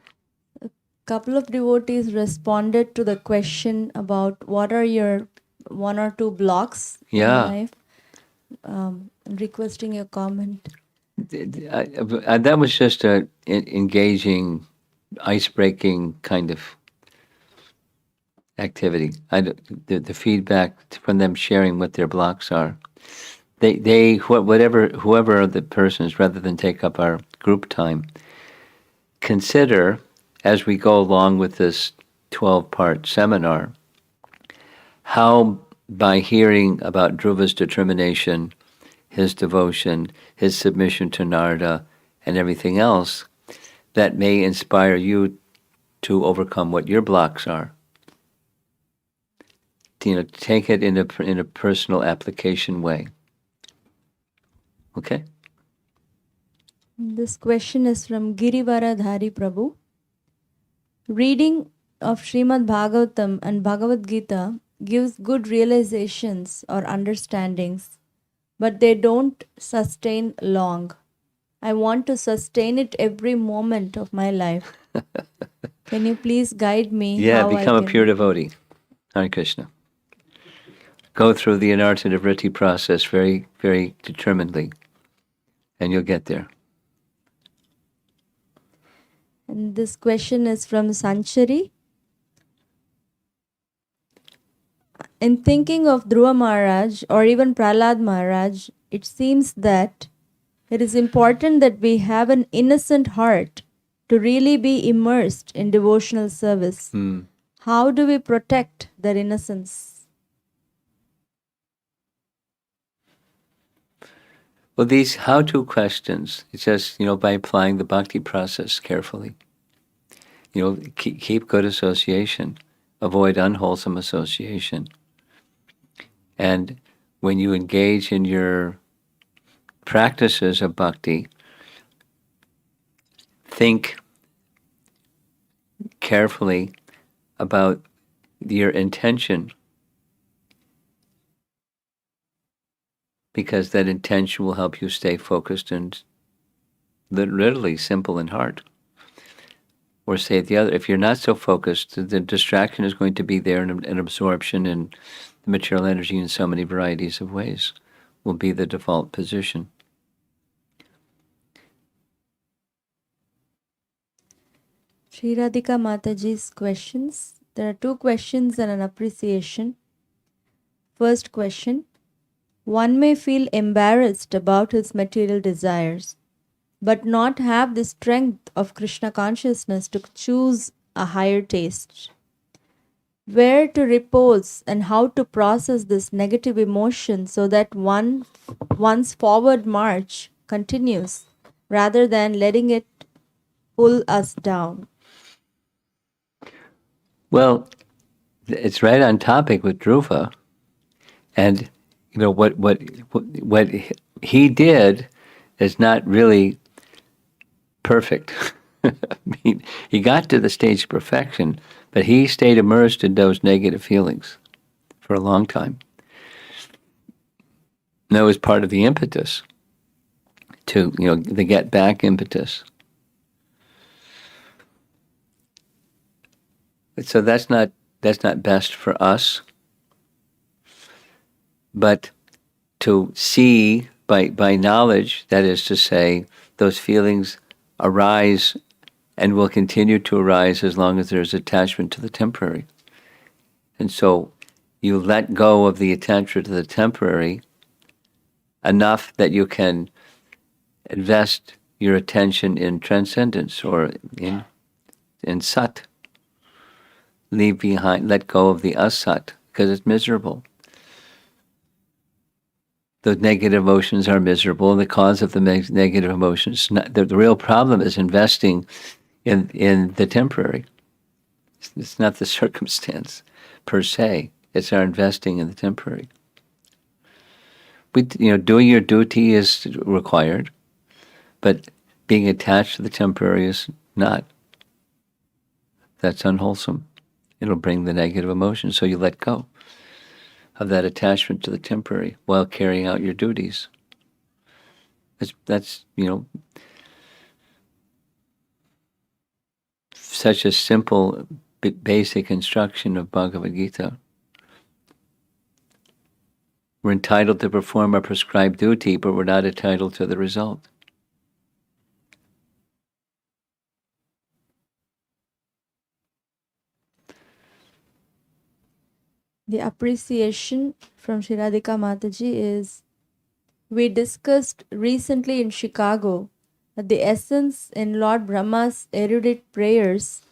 Couple of devotees responded to the question about what are your one or two blocks in life. Requesting your comment. That was just a engaging, ice-breaking kind of activity. The feedback from them sharing what their blocks are. Whoever the person is, rather than take up our group time, consider as we go along with this 12-part seminar, how by hearing about Dhruva's determination, his devotion, his submission to Narada, and everything else, that may inspire you to overcome what your blocks are. Take it in a personal application way. Okay? This question is from Girivara Dhari Prabhu. Reading of Srimad Bhagavatam and Bhagavad Gita gives good realizations or understandings, but they don't sustain long. I want to sustain it every moment of my life. Can you please guide me? Yeah, how become I a can... pure devotee. Hare Krishna. Go through the Untitled Vritti process very, very determinedly, and you'll get there. And this question is from Sanchari. In thinking of Dhruva Maharaj or even Prahlad Maharaj, it seems that it is important that we have an innocent heart to really be immersed in devotional service. How do we protect that innocence? Well, these how-to questions, it's just, by applying the bhakti process carefully. Keep good association, avoid unwholesome association. And when you engage in your practices of bhakti, think carefully about your intention, because that intention will help you stay focused and literally simple in heart. Or say the other, if you're not so focused, the distraction is going to be there, and absorption and the material energy in so many varieties of ways will be the default position. Sri Radhika Mataji's questions. There are 2 questions and an appreciation. First question. One may feel embarrassed about his material desires, but not have the strength of Krishna consciousness to choose a higher taste. Where to repose and how to process this negative emotion so that one's forward march continues rather than letting it pull us down? Well, it's right on topic with Druva, and what he did is not really perfect. I mean, he got to the stage of perfection, but he stayed immersed in those negative feelings for a long time. And that was part of the impetus to, the get back impetus. So that's not best for us. But to see by knowledge, that is to say, those feelings arise and will continue to arise as long as there's attachment to the temporary. And so you let go of the attachment to the temporary enough that you can invest your attention in transcendence or in sat. Leave behind, let go of the asat, because it's miserable. The negative emotions are miserable. The cause of the negative emotions, the real problem is investing in the temporary. It's not the circumstance per se. It's our investing in the temporary. Doing your duty is required, but being attached to the temporary is not. That's unwholesome. It'll bring the negative emotion, so you let go of that attachment to the temporary while carrying out your duties. That's such a simple, basic instruction of Bhagavad Gita. We're entitled to perform our prescribed duty, but we're not entitled to the result. The appreciation from Sri Radhika Mataji is, we discussed recently in Chicago that the essence in Lord Brahma's erudite prayers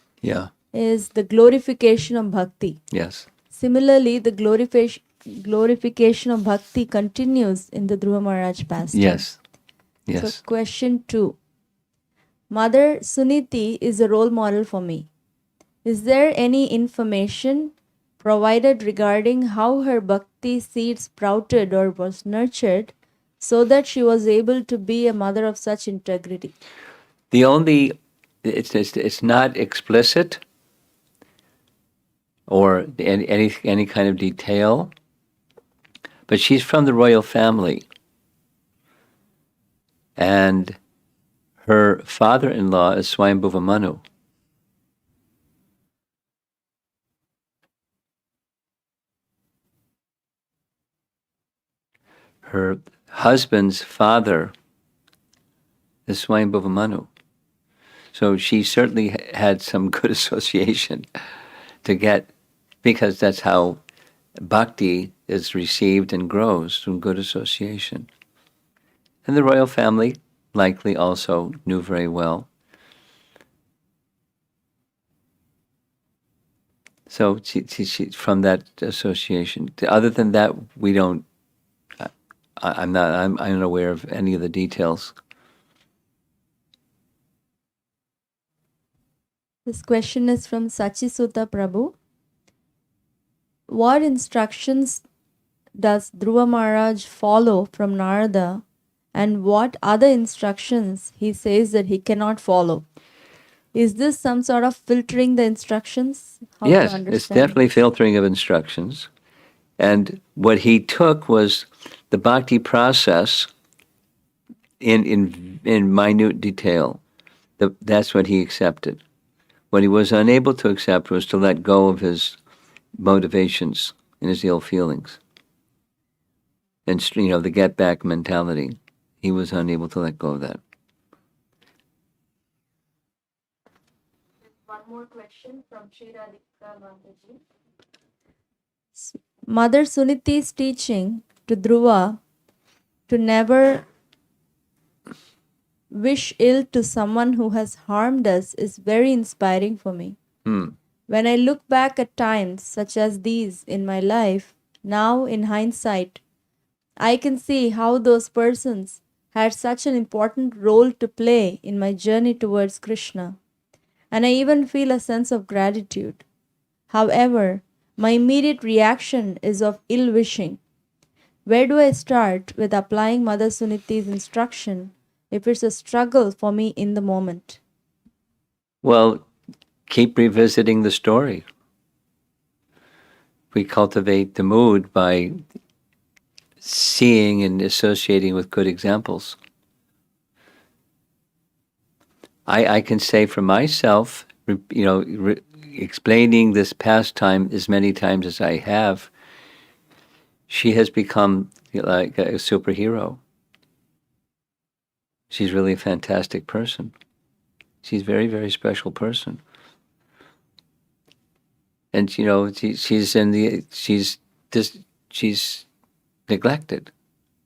is the glorification of bhakti. Yes. Similarly, the glorification of bhakti continues in the Dhruva Maharaj pastime. Yes. So question 2. Mother Suniti is a role model for me. Is there any information provided regarding how her bhakti seed sprouted or was nurtured so that she was able to be a mother of such integrity? It's not explicit or any kind of detail, but she's from the royal family, and her father-in-law is Swayambhuva Manu. her husband's father is Swayambhuva Manu. So she certainly had some good association to get, because that's how bhakti is received and grows, from good association. And the royal family likely also knew very well. So she from that association. Other than that, we don't. I'm unaware of any of the details. This question is from Sachisuta Prabhu. What instructions does Dhruva Maharaj follow from Narada, and what other instructions he says that he cannot follow? Is this some sort of filtering the instructions? How to Yes, understand it's definitely filtering of instructions. And what he took was the bhakti process in minute detail. That's what he accepted. What he was unable to accept was to let go of his motivations and his ill feelings. And, the get-back mentality. He was unable to let go of that. One more question from Sri Radhika Mataji. Mother Suniti's teaching to Dhruva to never wish ill to someone who has harmed us is very inspiring for me. When I look back at times such as these in my life, now in hindsight, I can see how those persons had such an important role to play in my journey towards Krishna. And I even feel a sense of gratitude. However, my immediate reaction is of ill wishing. Where do I start with applying Mother Suniti's instruction if it's a struggle for me in the moment? Well, keep revisiting the story. We cultivate the mood by seeing and associating with good examples. I can say for myself, explaining this pastime as many times as I have, she has become like a superhero. She's really a fantastic person. She's a very, very special person. And she's neglected.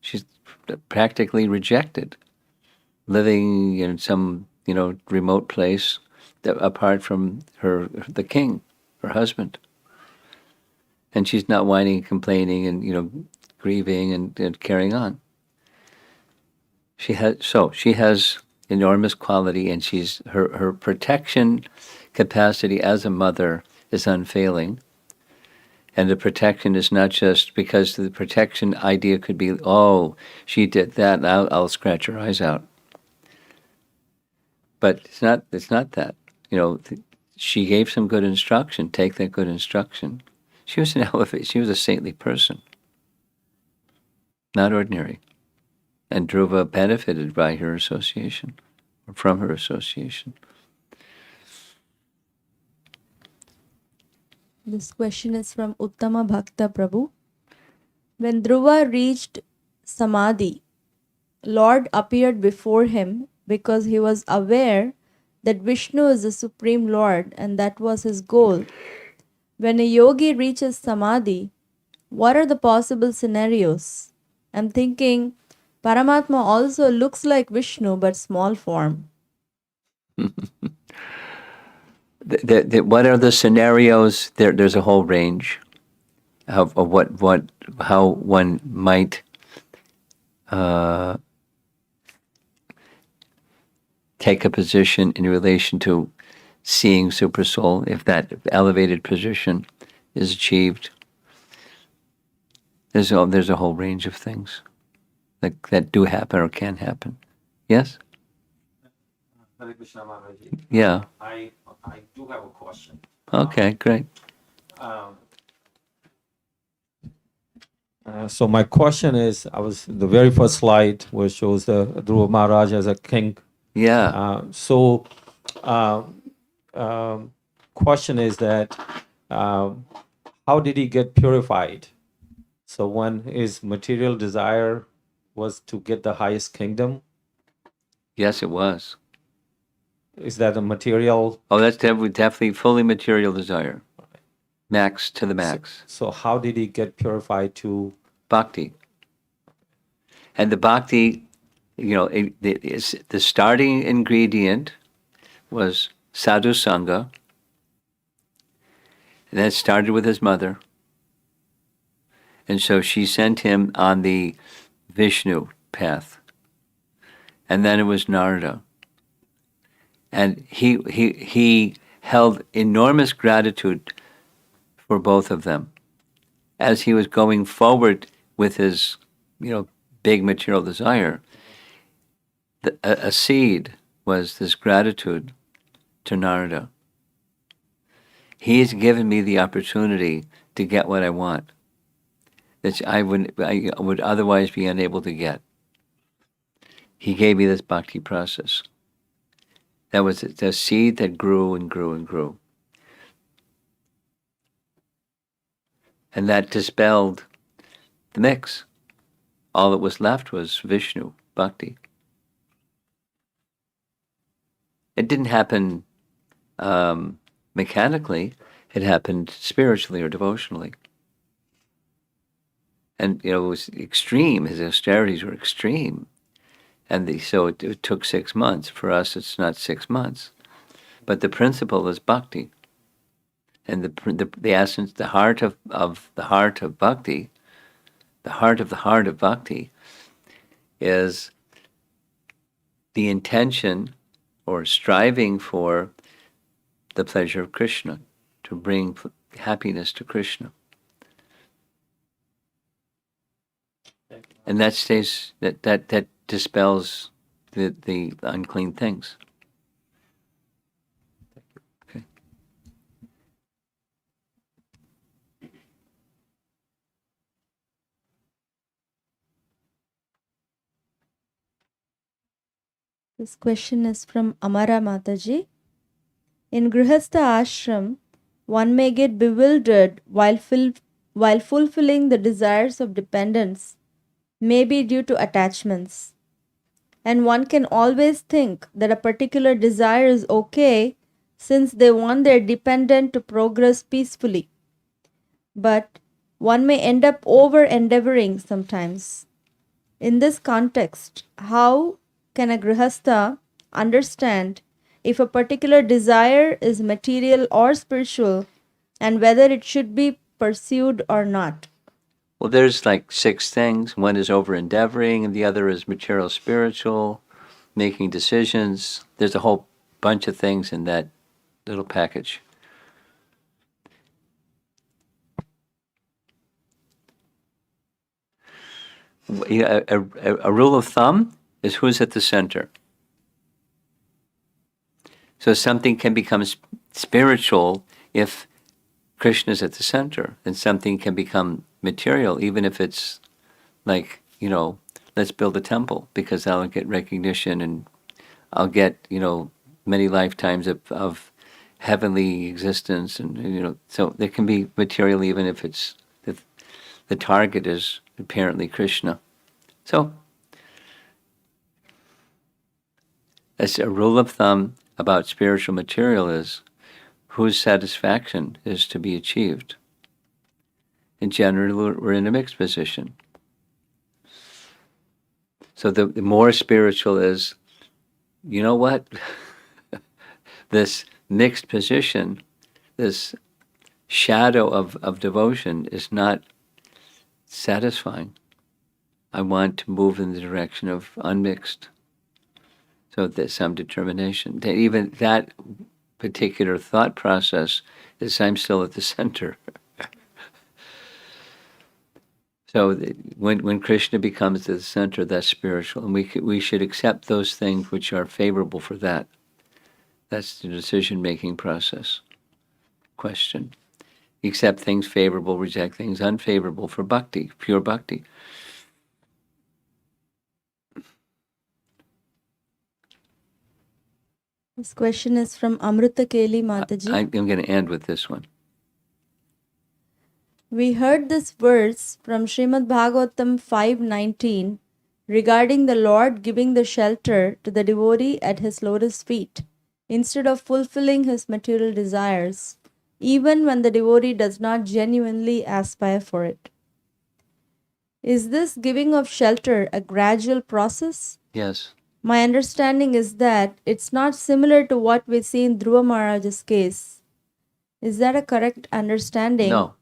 She's practically rejected, living in some remote place apart from the king, her husband. And she's not whining and complaining and grieving and carrying on. She has enormous quality, and her protection capacity as a mother is unfailing. And the protection is not just because the protection idea could be, oh, she did that, I'll scratch her eyes out. But it's not that. She gave some good instruction. Take that good instruction. She was she was a saintly person. Not ordinary. And Druva benefited by her association, or from her association. This question is from Uttama Bhakta Prabhu. When Dhruva reached Samadhi, Lord appeared before him because he was aware that Vishnu is the Supreme Lord and that was his goal. When a yogi reaches Samadhi, what are the possible scenarios? I'm thinking Paramatma also looks like Vishnu but small form. What are the scenarios? There's a whole range of how one might take a position in relation to seeing Supersoul, if that elevated position is achieved. There's a whole range of things that do happen or can happen. Yes? Hare Krishna Maharaji. Yeah. I do have a question. Okay, great. So my question is, the very first slide where it shows the Dhruva Maharaj as a king. Yeah. Question is that how did he get purified? So when his material desire was to get the highest kingdom? Yes, it was. Is that a material? Oh, that's definitely fully material desire. Max to the max. So how did he get purified to? Bhakti. And the bhakti, the starting ingredient was sadhu sangha. And that started with his mother. And so she sent him on the Vishnu path. And then it was Narada. And he held enormous gratitude for both of them as he was going forward with his, big material desire. A seed was this gratitude to Narada. He has given me the opportunity to get what I want, that I would otherwise be unable to get. He gave me this bhakti process. That was the seed that grew and grew and grew. And that dispelled the mix. All that was left was Vishnu, bhakti. It didn't happen mechanically. It happened spiritually or devotionally. And, it was extreme. His austerities were extreme. And so it took 6 months. For us, it's not 6 months. But the principle is bhakti. And the essence, the heart of bhakti, the heart of bhakti is the intention or striving for the pleasure of Krishna, to bring happiness to Krishna. And that stays, that dispels the unclean things. Okay. This question is from Amara Mataji. In Grihastha ashram, one may get bewildered while fulfilling the desires of dependents, maybe due to attachments. And one can always think that a particular desire is okay since they want their dependent to progress peacefully. But one may end up over-endeavoring sometimes. In this context, how can a Grihastha understand if a particular desire is material or spiritual and whether it should be pursued or not? Well, there's like 6 things. One is over-endeavoring, and the other is material spiritual, making decisions. There's a whole bunch of things in that little package. A rule of thumb is who's at the center. So something can become spiritual if Krishna's at the center, and something can become material even if it's like, let's build a temple because I'll get recognition and I'll get, many lifetimes of heavenly existence, and so there can be material even if it's the target is apparently Krishna. So as a rule of thumb about spiritual material is whose satisfaction is to be achieved. And generally we're in a mixed position. So the more spiritual is, you know what? This mixed position, this shadow of devotion is not satisfying. I want to move in the direction of unmixed. So there's some determination. Even that particular thought process is I'm still at the center. So when Krishna becomes the center, that's spiritual, and we should accept those things which are favorable for that. That's the decision-making process. Question. Accept things favorable, reject things unfavorable for bhakti, pure bhakti. This question is from Amrita Keli Mataji. I'm going to end with this one. We heard this verse from Srimad Bhagavatam 5:19 regarding the Lord giving the shelter to the devotee at his lotus feet, instead of fulfilling his material desires, even when the devotee does not genuinely aspire for it. Is this giving of shelter a gradual process? Yes. My understanding is that it's not similar to what we see in Dhruva Maharaja's case. Is that a correct understanding? No.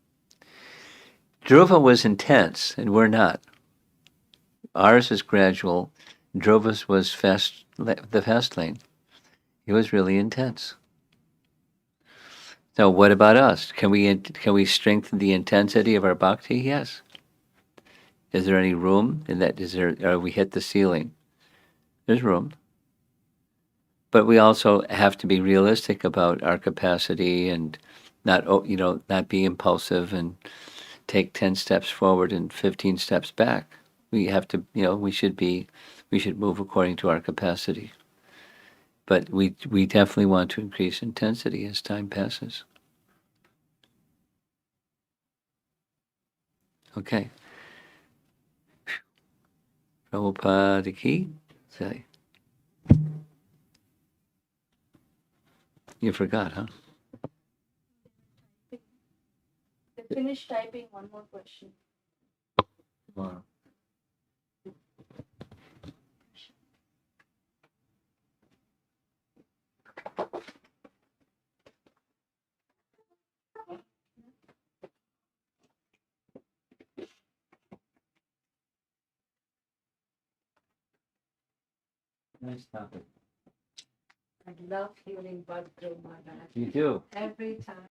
Druva was intense, and we're not. Ours is gradual. Druva's was the fast lane. It was really intense. So what about us? Can we strengthen the intensity of our bhakti? Yes. Is there any room in that? Are we hit the ceiling? There's room. But we also have to be realistic about our capacity and not be impulsive and take 10 steps forward and 15 steps back. We have to, we should move according to our capacity. But we definitely want to increase intensity as time passes. Okay. Prabhupada ki jai. You forgot, huh? Finish typing one more question. Tomorrow. Nice topic. I love hearing about Dhruva Maharaj. You do. Every time.